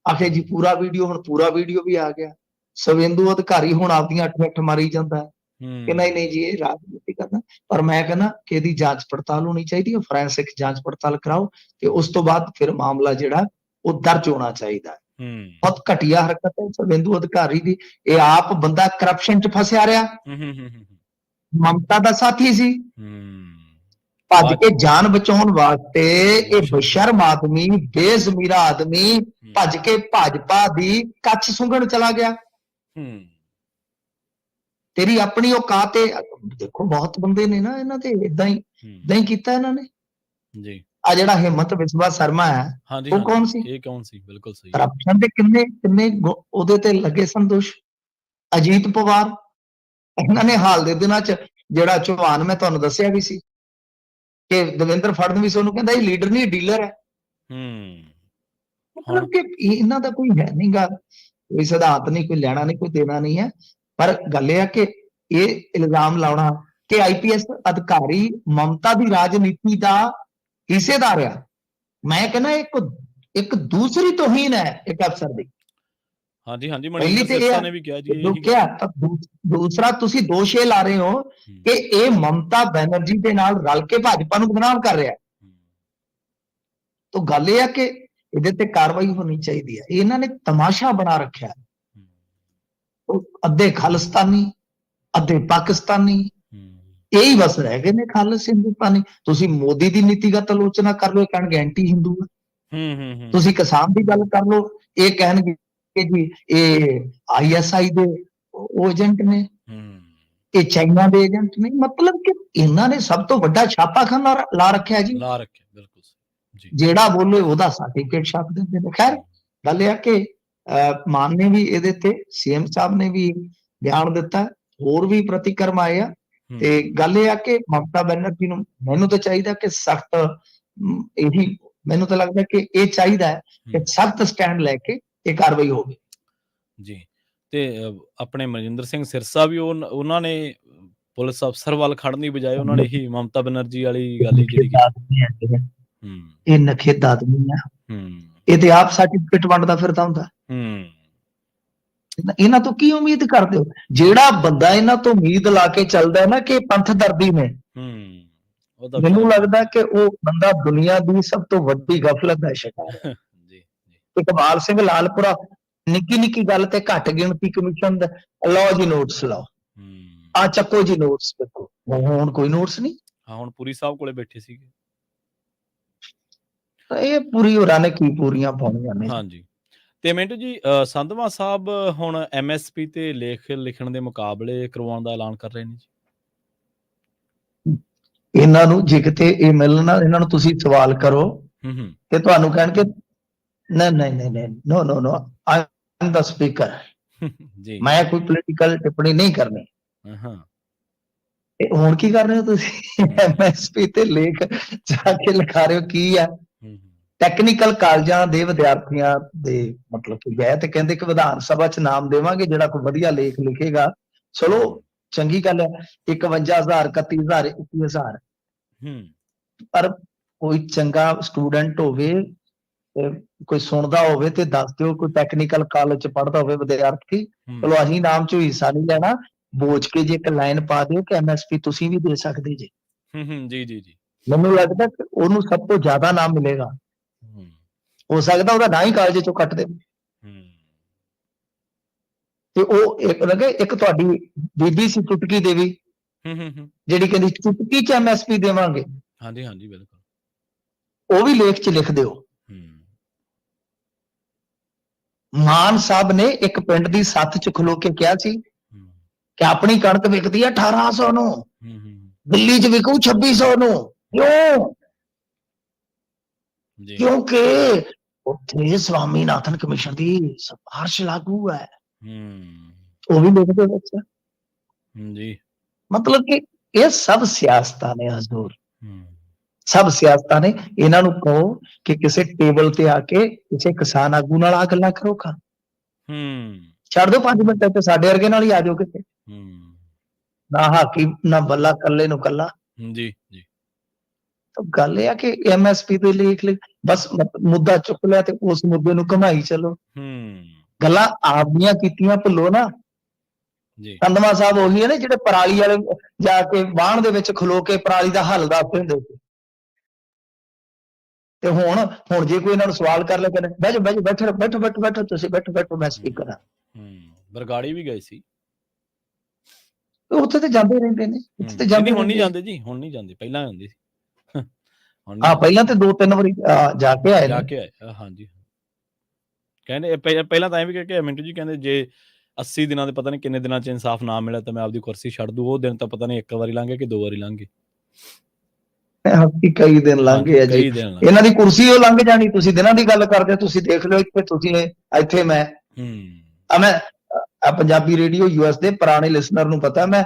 ਆਖੇ ਜੀ ਪੂਰਾ ਵੀਡੀਓ ਵੀ ਆ ਗਿਆ ਸਵੇਂਦੂ ਅਧਿਕਾਰੀ ਹੁਣ ਆਪਦੀਆਂ ਅੱਠ ਮਾਰੀ ਜਾਂਦਾ ਕਿ ਨਹੀਂ ਜੀ ਇਹ ਰਾਜਨੀਤੀ ਕਰਨਾ ਪਰ ਮੈਂ ਕਹਿੰਦਾ ਕਿ ਇਹਦੀ ਜਾਂਚ ਪੜਤਾਲ ਹੋਣੀ ਚਾਹੀਦੀ ਹੈ ਫੋਰੈਂਸਿਕ ਜਾਂਚ ਪੜਤਾਲ ਕਰਾਓ ਤੇ ਉਸ ਤੋਂ ਬਾਅਦ ਫਿਰ ਮਾਮਲਾ ਜਿਹੜਾ ਉਹ ਦਰਜ ਹੋਣਾ ਚਾਹੀਦਾ ਹੈ ਬਹੁਤ ਘਟੀਆ ਹਰਕਤ ਹੈ ਸਵੇਂਦੂ ਅਧਿਕਾਰੀ ਦੀ ਇਹ ਆਪ ਬੰਦਾ ਕਰਪਸ਼ਨ 'ਚ ਫਸਿਆ ਰਿਹਾ ਮਮਤਾ ਦਾ ਸਾਥੀ ਸੀ ਭੱਜ ਕੇ ਜਾਨ ਬਚਾਉਣ ਵਾਸਤੇ ਇਹ ਬੇਸ਼ਰਮ ਆਦਮੀ ਬੇਜ਼ਮੀਰਾ ਆਦਮੀ ਭੱਜ ਕੇ ਭਾਜਪਾ ਦੀ ਕੱਛ ਸੁੰਘਣ ਚਲਾ ਗਿਆ ਤੇਰੀ ਆਪਣੀ ਔਕਾਤ ਹੈ। ਦੇਖੋ ਬਹੁਤ ਬੰਦੇ ਨੇ ਨਾ ਇਹਨਾਂ ਤੇ ਇਦਾਂ ਹੀ ਕੀਤਾ ਇਹਨਾਂ ਨੇ ਜੀ। ਆ ਜਿਹੜਾ ਹਿੰਮਤ ਵਿਸ਼ਵਾ ਸ਼ਰਮਾ ਹੈ, ਹਾਂਜੀ ਉਹ ਕੌਣ ਹਾਂਜੀ, ਸੀ? ਇਹ ਕੌਣ ਸੀ? ਬਿਲਕੁਲ ਸਹੀ। ਕਰਪਸ਼ਨ ਦੇ ਕਿੰਨੇ ਕਿੰਨੇ ਉਹਦੇ ਤੇ ਲੱਗੇ ਸੰਦੋਸ਼। ਅਜੀਤ ਪਵਾਰ, ਇਹਨਾਂ ਨੇ ਹਾਲ ਦੇ ਦਿਨਾਂ 'ਚ ਜਿਹੜਾ ਚੌਹਾਨ ਮੈਂ ਤੁਹਾਨੂੰ ਦੱਸਿਆ ਵੀ ਸੀ ਕਿ ਦੇਵੇਂਦਰ ਫੜਨਵੀਸ ਉਹਨੂੰ ਕਹਿੰਦਾ ਇਹ ਲੀਡਰ ਨਹੀਂ, ਡੀਲਰ ਹੈ। ਮਤਲਬ ਕਿ ਇਹਨਾਂ ਦਾ ਕੋਈ ਹੈ ਨਹੀਂ ਗਾ, ਕੋਈ ਸਿਧਾਂਤ ਨਹੀਂ, ਕੋਈ ਲੈਣਾ ਨਹੀਂ, ਕੋਈ ਦੇਣਾ ਨਹੀਂ ਹੈ। ਪਰ ਗੱਲ ਇਹ ਹੈ ਕਿ ਇਹ ਇਲਜ਼ਾਮ ਲਾਉਣਾ ਕਿ ਆਈਪੀਐਸ ਅਧਿਕਾਰੀ ਮਮਤਾ ਦੀ ਰਾਜਨੀਤੀ ਦਾ ਹਿੱਸੇਦਾਰ ਆ, ਮੈਂ ਕਹਿੰਦਾ ਇੱਕ ਦੂਸਰੀ ਤੋਹੀਨ ਹੈ ਇੱਕ ਅਫਸਰ ਦੀ। ਹਾਂਜੀ ਹਾਂਜੀ, ਮਨਿੰਦਰ ਸਿਰਸਾ ਨੇ ਵੀ ਕਿਹਾ ਜੀ ਇਹੀ ਕਿਹਾ। ਤਾਂ ਦੂਸਰਾ ਤੁਸੀਂ ਦੋਸ਼ ਇਹ ਲਾ ਰਹੇ ਹੋ ਕਿ ਇਹ ਮਮਤਾ ਬੈਨਰਜੀ ਦੇ ਨਾਲ ਰਲ ਕੇ ਭਾਜਪਾ ਨੂੰ ਬਦਨਾਮ ਕਰ ਰਿਹਾ। ਤਾਂ ਗੱਲ ਇਹ ਹੈ ਕਿ ਇਹਦੇ ਤੇ ਕਾਰਵਾਈ ਹੋਣੀ ਚਾਹੀਦੀ ਹੈ। ਇਹਨਾਂ ਨੇ ਤਮਾਸ਼ਾ ਬਣਾ ਰੱਖਿਆ, ਅੱਧੇ ਖਾਲਿਸਤਾਨੀ, ਅੱਧੇ ਪਾਕਿਸਤਾਨੀ, ਇਹੀ ਬਸ ਰਹਿ ਗਏ ਨੇ ਖਾਲਿਸ ਹਿੰਦੁਸਤਾਨੀ। ਤੁਸੀਂ ਮੋਦੀ ਦੀ ਨੀਤੀਗਤ ਆਲੋਚਨਾ ਕਰ ਲਓ, ਇਹ ਕਹਿਣਗੇ ਐਂਟੀ ਹਿੰਦੂ ਹੈ। ਤੁਸੀਂ ਕਿਸਾਨ ਦੀ ਗੱਲ ਕਰ ਲਓ, ਇਹ ਕਹਿਣਗੇ ਕਿ ਜੀ ਇਹ ਆਈਐਸਆਈ ਦੇ ਏਜੰਟ ਨੇ, ਇਹ ਚਾਈਨਾ ਦੇ ਏਜੰਟ ਨੇ। ਮਤਲਬ ਕਿ ਇਹਨਾਂ ਨੇ ਸਭ ਤੋਂ ਵੱਡਾ ਛਾਪਾਖਾਨਾ ਲਾ ਰੱਖਿਆ ਜੀ, ਲਾ ਰੱਖਿਆ। ਬਿਲਕੁਲ ਜੀ, ਜਿਹੜਾ ਬੋਲੇ ਉਹਦਾ ਸਰਟੀਫਿਕੇਟ ਛਾਪ ਦਿੰਦੇ ਨੇ। ਖੈਰ ਗੱਲ ਇਹ ਆ ਕਿ ਮਾਨ ਨੇ ਵੀ ਇਹਦੇ ਤੇ, ਸੀਐਮ ਸਾਹਿਬ ਨੇ ਵੀ ਬਿਆਨ ਦਿੱਤਾ, ਹੋਰ ਵੀ ਪ੍ਰਤੀਕਰਮ ਆਏ ਆ। ਤੇ ਗੱਲ ਇਹ ਆ ਕਿ ਮਮਤਾ ਬੈਨਰਜੀ ਨੂੰ ਮੈਨੂੰ ਤਾਂ ਚਾਹੀਦਾ ਕਿ ਸਖਤ, ਇਹੀ ਮੈਨੂੰ ਤਾਂ ਲੱਗਦਾ ਕਿ ਇਹ ਚਾਹੀਦਾ ਹੈ ਕਿ ਸਖਤ ਸਟੈਂਡ ਲੈ ਕੇ ਇਹ ਕਾਰਵਾਈ ਹੋਵੇ ਜੀ। ਤੇ ਆਪਣੇ ਮਨਜਿੰਦਰ ਸਿੰਘ ਸਿਰਸਾ ਵੀ ਉਹਨਾਂ ਨੇ ਪੁਲਿਸ ਅਫਸਰ ਵੱਲ ਖੜਨ ਦੀ ਬਜਾਏ ਉਹਨਾਂ ਨੇ ਹੀ ਮਮਤਾ ਬੈਨਰਜੀ ਵਾਲੀ ਗੱਲ ਹੀ ਜਿਹੜੀ ਇਹ ਨਖੇਦ ਆਦਮੀ ਆ, ਇਹ ਤੇ ਆਪ ਸਰਟੀਫਿਕੇਟ ਵੰਡਦਾ ਫਿਰਦਾ ਹੁੰਦਾ। ਇਹਨਾਂ ਤੋਂ ਕੀ ਉਮੀਦ ਕਰਦੇ ਹੋ? ਜਿਹੜਾ ਬੰਦਾ ਇਹਨਾਂ ਤੋਂ ਉਮੀਦ ਲਾ ਕੇ ਚੱਲਦਾ ਨਾ ਕਿ ਪੰਥ ਦਰਦੀ ਨੇ, ਮੈਨੂੰ ਲੱਗਦਾ ਕਿ ਉਹ ਬੰਦਾ ਦੁਨੀਆ ਦੀ ਸਭ ਤੋਂ ਵੱਡੀ ਗਫਲਤ ਦਾ ਸ਼ਿਕਾਰ ਹੈ। ਇਕਬਾਲ ਸਿੰਘ ਲਾਲਪੁਰਾ ਨਿੱਕੀ ਨਿੱਕੀ ਗੱਲ ਤੇ ਘੱਟ ਗਿਣਤੀ ਕਮਿਸ਼ਨ ਦਾ ਲਓ ਜੀ, ਨੋਟਸ ਲਾਓ, ਆ ਚੱਕੋ ਜੀ ਨੋਟਸ। ਦੇਖੋ ਹੁਣ ਕੋਈ ਨੋਟਸ ਨਹੀਂ। ਹਾਂ, ਹੁਣ ਪੁਰੀ ਸਾਹਿਬ ਕੋਲੇ ਬੈਠੇ ਸੀਗੇ। ਇਹ ਪੂਰੀ ਹੋਰਾਂ ਨੇ ਕੀ ਪੂਰੀਆਂ ਪਾਉਣੀਆਂ ਨੇ। ਹਾਂਜੀ। ਤੇ ਮਿੰਟੂ ਜੀ, ਸੰਧਵਾ ਸਾਹਿਬ ਹੁਣ ਐਮਐਸਪੀ ਤੇ ਲੇਖ ਲਿਖਣ ਦੇ ਮੁਕਾਬਲੇ ਕਰਵਾਉਣ ਦਾ ਐਲਾਨ ਕਰ ਰਹੇ ਨੇ ਜੀ। ਇਹਨਾਂ ਨੂੰ ਜੇ ਕਿਤੇ ਇਹ ਮਿਲਣਾ, ਇਹਨਾਂ ਨੂੰ ਤੁਸੀਂ ਸਵਾਲ ਕਰੋ ਤੇ ਤੁਹਾਨੂੰ ਕਹਿਣਗੇ ਨਹੀਂ ਨਹੀਂ ਨਹੀਂ ਨਹੀਂ, ਨੋ ਨੋ ਨੋ, ਆਈ ਐਮ ਦਾ ਸਪੀਕਰ ਜੀ, ਮੈਂ ਕੋਈ ਪੋਲੀਟੀਕਲ ਟਿੱਪਣੀ ਨਹੀਂ ਕਰਨੀ। ਹੁਣ ਕੀ ਕਰ ਰਹੇ ਹੋ ਤੁਸੀਂ? ਐਮਐਸਪੀ ਤੇ ਲੇਖ ਜਾ ਕੇ ਲਿਖਾ ਰਹੇ ਹੋ, ਕੀ ਆ? ਟੈਕਨੀਕਲ ਕਾਲਜਾਂ ਦੇ ਵਿਦਿਆਰਥੀਆਂ ਦੇ ਮਤਲਬ ਕਿ ਗਏ ਤੇ ਕਹਿੰਦੇ ਕਿ ਵਿਧਾਨ ਸਭਾ 'ਚ ਨਾਮ ਦੇਵਾਂਗੇ ਜਿਹੜਾ ਕੋਈ ਵਧੀਆ ਲੇਖ ਲਿਖੇਗਾ। ਚਲੋ ਚੰਗੀ ਗੱਲ ਹੈ, 51,000, 31,000, 21,000, ਪਰ ਕੋਈ ਚੰਗਾ ਸਟੂਡੈਂਟ ਹੋਵੇ, ਕੋਈ ਸੁਣਦਾ ਹੋਵੇ ਤੇ ਦੱਸ ਦਿਓ। ਕੋਈ ਟੈਕਨੀਕਲ ਕਾਲਜ 'ਚ ਪੜ੍ਹਦਾ ਹੋਵੇ ਵਿਦਿਆਰਥੀ, ਚਲੋ ਅਸੀਂ ਨਾਮ 'ਚੋਂ ਹਿੱਸਾ ਨਹੀਂ ਲੈਣਾ, ਬੋਝ ਕੇ ਜੇ ਇੱਕ ਲਾਈਨ ਪਾ ਦਿਓ ਕਿ ਐਮਐਸਪੀ ਤੁਸੀਂ ਵੀ ਦੇ ਸਕਦੇ ਜੇ। ਜੀ ਜੀ ਜੀ, ਮੈਨੂੰ ਲੱਗਦਾ ਕਿ ਉਹਨੂੰ ਸਭ ਤੋਂ ਜ਼ਿਆਦਾ ਨਾਮ ਮਿਲੇਗਾ। ਹੋ ਸਕਦਾ ਉਹਦਾ ਨਾ ਹੀ ਕਾਲਜ 'ਚੋਂ ਕੱਟ ਦੇ। ਤੇ ਉਹ ਇੱਕ ਤੁਹਾਡੀ ਬੀਬੀ ਸੀ ਚੁਟਕੀ ਦੇਵੀ, ਜਿਹੜੀ ਕਹਿੰਦੀ ਚੁਟਕੀ 'ਚ ਐਮਐਸਪੀ ਦੇਵਾਂਗੇ। ਹਾਂਜੀ ਹਾਂਜੀ, ਬਿਲਕੁਲ, ਉਹ ਵੀ ਲੇਖ 'ਚ ਲਿਖ ਦਿਓ। ਮਾਨ ਸਾਹਿਬ ਨੇ ਇੱਕ ਪਿੰਡ ਦੀ ਸੱਥ 'ਚ ਖਲੋ ਕੇ ਕਿਹਾ ਸੀ ਕਿ ਆਪਣੀ ਕਣਕ ਵਿਕਦੀ ਹੈ 1800 ਨੂੰ, ਦਿੱਲੀ 'ਚ ਵਿਕੂ 2600 ਨੂੰ। ਕਿਉਂ? ਕਿਉਂਕਿ ਉੱਥੇ ਸਵਾਮੀਨਾਥਨ ਕਮਿਸ਼ਨ ਦੀ ਸਿਫਾਰਿਸ਼ ਲਾਗੂ ਹੈ। ਉਹ ਵੀ ਲਿਖਦੇ ਵਿੱਚ ਜੀ। ਮਤਲਬ ਕਿ ਇਹ ਸਭ ਸਿਆਸਤਾਂ ਨੇ ਹਜ਼ੂਰ, ਸਭ ਸਿਆਸਤਾਂ ਨੇ। ਇਹਨਾਂ ਨੂੰ ਕਹੋ ਕਿ ਕਿਸੇ ਟੇਬਲ ਤੇ ਆ ਕੇ ਕਿਸੇ ਕਿਸਾਨ ਆਗੂ ਨਾਲ ਆ ਗੱਲਾਂ ਕਰੋ। ਛੱਡ ਦਿਓ 5 ਮਿੰਟ ਤੇ ਸਾਡੇ ਵਰਗੇ ਨਾਲ ਹੀ ਆ ਜਾਓ ਕਿਤੇ। ਨਾ ਹਾਕੀ ਨਾ ਬੱਲਾ, ਕੱਲੇ ਨੂੰ ਕੱਲਾ ਜੀ ਜੀ। ਗੱਲ ਇਹ ਆ ਕਿ ਐਮਐਸਪੀ ਤੇ ਲੇਖ ਬਸ ਮੁੱਦਾ ਚੁੱਕ ਲਿਆ ਤੇ ਉਸ ਮੁੱਦੇ ਨੂੰ ਘੁਮਾਈ ਚਲੋ। ਗੱਲਾਂ ਆਪਦੀਆਂ ਕੀਤੀਆਂ ਭੁੱਲੋ ਨਾ। ਸੰਧਵਾ ਸਾਹਿਬ ਉਹੀ ਹੈ ਨਾ ਜਿਹੜੇ ਪਰਾਲੀ ਵਾਲੇ ਜਾ ਕੇ ਵਾਹਣ ਦੇ ਵਿੱਚ ਖਲੋ ਕੇ ਪਰਾਲੀ ਦਾ ਹੱਲ ਦੱਸਦੇ ਹੁੰਦੇ ਸੀ। ਤੇ ਹੁਣ ਜੇ ਕੋਈ ਇਹਨਾਂ ਨੂੰ ਸਵਾਲ ਕਰ ਲੈ, ਕਹਿੰਦੇ ਬੈਠੋ ਬੈਠੋ ਬੈਠੋ ਬੈਠੋ ਬੈਠੋ ਬੈਠੋ, ਤੁਸੀਂ ਬੈਠੋ ਬੈਠੋ, ਮੈਂ ਸਪੀਕਰ ਹਾਂ। ਬਰਗਾੜੀ ਵੀ ਗਏ ਸੀ, ਉੱਥੇ ਤੇ ਜਾਂਦੇ ਰਹਿੰਦੇ ਨੇ। ਉੱਥੇ ਤੇ ਜਾਂਦੇ, ਹੁਣ ਨਹੀਂ ਜਾਂਦੇ ਜੀ, ਹੁਣ ਨਹੀਂ ਜਾਂਦੇ, ਪਹਿਲਾਂ ਜਾਂਦੇ ਸੀ। ਹਾਂ, ਪਹਿਲਾਂ ਤੇ 2-3 ਵਾਰੀ ਜਾ ਕੇ ਆਏ। ਹਾਂਜੀ, ਕਹਿੰਦੇ ਪਹਿਲਾਂ ਤਾਂ ਐਂ ਵੀ ਕਿ ਮਿੰਟੂ ਜੀ ਕਹਿੰਦੇ ਜੇ 80 ਦਿਨਾਂ ਦੇ ਪਤਾ ਨਹੀਂ ਕਿੰਨੇ ਦਿਨਾਂ 'ਚ ਇਨਸਾਫ ਨਾ ਮਿਲਿਆ ਤਾਂ ਮੈਂ ਆਪਦੀ ਕੁਰਸੀ ਛੱਡ ਦੂੰ, ਉਹ ਦਿਨ ਤਾਂ ਪਤਾ ਨਹੀਂ 1 ਵਾਰੀ ਲੰਘ ਗਏ ਕਿ 2 ਵਾਰੀ ਲੰਘ ਗਏ। ਹਫ਼ਤੇ ਕਈ ਦਿਨ ਲੰਘ ਗਏ ਆ ਜੀ। ਕਈ ਦਿਨ ਲੰਘ ਇਹਨਾਂ ਦੀ ਕੁਰਸੀ ਉਹ ਲੰਘ ਜਾਣੀ, ਤੁਸੀਂ ਦਿਨਾਂ ਦੀ ਗੱਲ ਕਰਦੇ ਹੋ। ਤੁਸੀਂ ਦੇਖ ਲਿਓ ਇੱਥੇ, ਤੁਸੀਂ ਇੱਥੇ ਮੈਂ ਮੈਂ ਪੰਜਾਬੀ ਰੇਡੀਓ ਯੂਐਸ ਦੇ ਪੁਰਾਣੇ ਲਿਸਨਰ ਨੂੰ ਪਤਾ, ਮੈਂ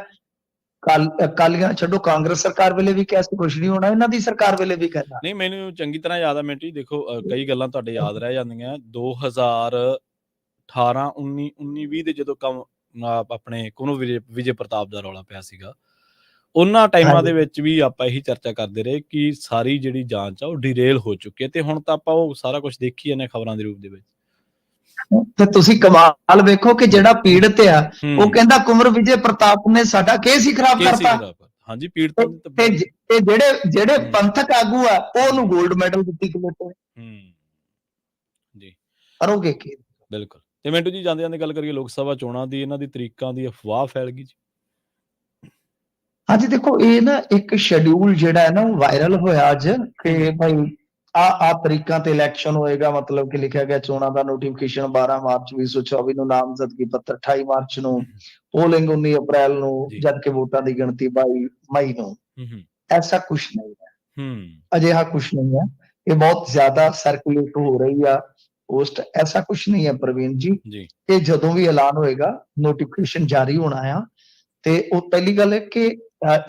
ਅਕਾਲੀਆਂ ਛੱਡੋ, ਕਾਂਗਰਸ ਸਰਕਾਰ ਵੇਲੇ ਵੀ ਕਿਹਾ ਸੀ ਕੁਛ ਨਹੀਂ ਹੋਣਾ, ਇਹਨਾਂ ਦੀ ਸਰਕਾਰ ਵੇਲੇ ਵੀ ਕਹਿਣਾ। ਨਹੀਂ, ਮੈਨੂੰ ਚੰਗੀ ਤਰ੍ਹਾਂ ਯਾਦ ਆ ਮਿੰਟੂ ਜੀ, ਦੇਖੋ ਕਈ ਗੱਲਾਂ ਤੁਹਾਡੇ ਯਾਦ ਰਹਿ ਜਾਂਦੀਆਂ। 2018, 19, 20 ਦੇ ਜਦੋਂ ਆਪਣੇ ਕੋਨੋਂ ਵਿਜੇ ਪ੍ਰਤਾਪ ਦਾ ਰੌਲਾ ਪਿਆ ਸੀਗਾ, ਉਹਨਾਂ ਟਾਈਮਾਂ ਦੇ ਵਿੱਚ ਵੀ ਆਪਾਂ ਇਹੀ ਚਰਚਾ ਕਰਦੇ ਰਹੇ ਕਿ ਸਾਰੀ ਜਿਹੜੀ ਜਾਂਚ ਆ ਉਹ ਡਿਰੇਲ ਹੋ ਚੁੱਕੀ ਹੈ, ਤੇ ਹੁਣ ਤਾਂ ਆਪਾਂ ਉਹ ਸਾਰਾ ਕੁਝ ਦੇਖੀ ਜਾਂਦੇ ਖਬਰਾਂ ਦੇ ਰੂਪ ਦੇ ਵਿੱਚ। ਤੇ ਤੁਸੀਂ ਕਮਾਲ ਵੇਖੋ ਕਿ ਜਿਹੜਾ ਪੀੜਤ ਆ ਉਹ ਕਹਿੰਦਾ ਕੁੰਵਰ ਵਿਜੇ ਪ੍ਰਤਾਪ ਨੇ ਸਾਡਾ ਕੇਸ ਹੀ ਖਰਾਬ ਕਰਤਾ। ਹਾਂਜੀ, ਪੀੜਤ ਤੇ ਜਿਹੜੇ ਪੰਥਕ ਆਗੂ ਆ ਉਹਨੂੰ 골ਡ ਮੈਡਲ ਦਿੱਤੀ ਕਮੇਟੀ ਜੀ। ਕਰੋਗੇ ਕੀ? ਬਿਲਕੁਲ। ਤੇ ਮਿੰਟੂ ਜੀ, ਜਾਂਦੇ ਜਾਂਦੇ ਗੱਲ ਕਰੀਏ ਲੋਕ ਸਭਾ ਚੋਣਾਂ ਦੀ, ਇਹਨਾਂ ਦੀ ਤਰੀਕਾਂ ਦੀ ਅਫਵਾਹ ਫੈਲ ਗਈ ਜੀ। ਹਾਂਜੀ, ਦੇਖੋ ਇਹ ਨਾ ਇੱਕ ਸ਼ੈਡਿਊਲ ਜਿਹੜਾ ਹੈ ਨਾ ਉਹ ਵਾਇਰਲ ਹੋਇਆ ਅੱਜ ਕਿ ਭਾਈ ਆ ਤਰੀਕਾਂ ਤੇ ਇਲੈਕਸ਼ਨ ਹੋਏਗਾ, ਮਤਲਬ ਕਿ ਲਿਖਿਆ ਗਿਆ ਚੋਣਾਂ ਦਾ ਨੋਟੀਫਿਕੇਸ਼ਨ 12 ਮਾਰਚ 2024 ਨੂੰ, ਨਾਮਜ਼ਦਗੀ ਪੱਤਰ 28 ਮਾਰਚ ਨੂੰ, ਪੋਲਿੰਗ 19 ਅਪ੍ਰੈਲ ਨੂੰ, ਜਦਕਿ ਵੋਟਾਂ ਦੀ ਗਿਣਤੀ 22 ਮਈ ਨੂੰ। ਐਸਾ ਕੁਛ ਨਹੀਂ ਹੈ, ਅਜਿਹਾ ਕੁਛ ਨਹੀਂ ਹੈ। ਇਹ ਬਹੁਤ ਜ਼ਿਆਦਾ ਸਰਕੂਲੇਟ ਹੋ ਰਹੀ ਆ ਪੋਸਟ, ਐਸਾ ਕੁਛ ਨਹੀਂ ਹੈ ਪ੍ਰਵੀਨ ਜੀ। ਇਹ ਜਦੋਂ ਵੀ ਐਲਾਨ ਹੋਏਗਾ, ਨੋਟੀਫਿਕੇਸ਼ਨ ਜਾਰੀ ਹੋਣਾ ਆ, ਤੇ ਉਹ ਪਹਿਲੀ ਗੱਲ ਹੈ ਕਿ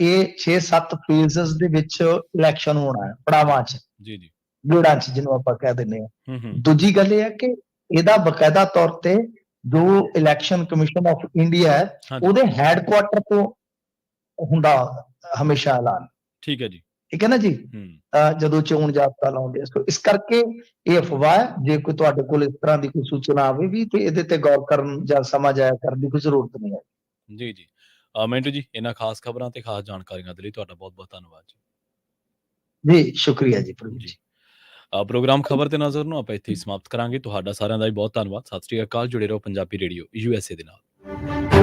ਇਹ 6-7 ਫੇਜ਼ਸ ਦੇ ਵਿੱਚ ਇਲੈਕਸ਼ਨ ਹੋਣਾ ਹੈ, ਪੜਾਵਾਂ 'ਚ, ਗੇੜਾਂ 'ਚ ਜਿਹਨੂੰ ਆਪਾਂ ਕਹਿ ਦਿੰਦੇ ਹਾਂ। ਦੂਜੀ ਗੱਲ ਇਹ ਹੈ ਕਿ ਇਹਦਾ ਬਕਾਇਦਾ ਤੌਰ ਤੇ ਜੋ ਇਲੈਕਸ਼ਨ ਕਮਿਸ਼ਨ ਆਫ ਇੰਡੀਆ ਹੈ ਉਹਦੇ ਹੈੱਡਕੁਆਟਰ ਤੋਂ ਹੁੰਦਾ ਹਮੇਸ਼ਾ ਐਲਾਨ। ਠੀਕ ਹੈ ਨਾ ਜੀ, ਜਦੋਂ ਚੋਣ ਜਾਬਤਾ ਲਾਉਂਦੇ ਆ। ਇਸ ਕਰਕੇ ਇਹ ਅਫਵਾਹ ਹੈ। ਜੇ ਕੋਈ ਤੁਹਾਡੇ ਕੋਲ ਇਸ ਤਰ੍ਹਾਂ ਦੀ ਕੋਈ ਸੂਚਨਾ ਆਵੇ ਵੀ ਤੇ ਇਹਦੇ ਤੇ ਗੌਰ ਕਰਨ ਜਾਂ ਸਮਝ ਆਇਆ ਕਰਨ ਦੀ ਕੋਈ ਜ਼ਰੂਰਤ ਨਹੀਂ ਹੈ। ਜੀ ਮਿੰਟੂ ਜੀ, ਇਹਨਾਂ ਖਾਸ ਖਬਰਾਂ ਤੇ ਖਾਸ ਜਾਣਕਾਰੀਆਂ ਦੇ ਲਈ ਤੁਹਾਡਾ ਬਹੁਤ ਬਹੁਤ ਧੰਨਵਾਦ ਜੀ। ਸ਼ੁਕਰੀਆ ਜੀ ਪ੍ਰਵੀਨ ਜੀ। ਪ੍ਰੋਗਰਾਮ ਖਬਰ ਤੇ ਨਜ਼ਰ ਨੂੰ ਆਪਾਂ ਇੱਥੇ ਹੀ ਸਮਾਪਤ ਕਰਾਂਗੇ। ਤੁਹਾਡਾ ਸਾਰਿਆਂ ਦਾ ਵੀ ਬਹੁਤ ਧੰਨਵਾਦ। ਸਤਿ ਸ੍ਰੀ ਅਕਾਲ। ਜੁੜੇ ਰਹੋ ਪੰਜਾਬੀ ਰੇਡੀਓ USA ਦੇ ਨਾਲ।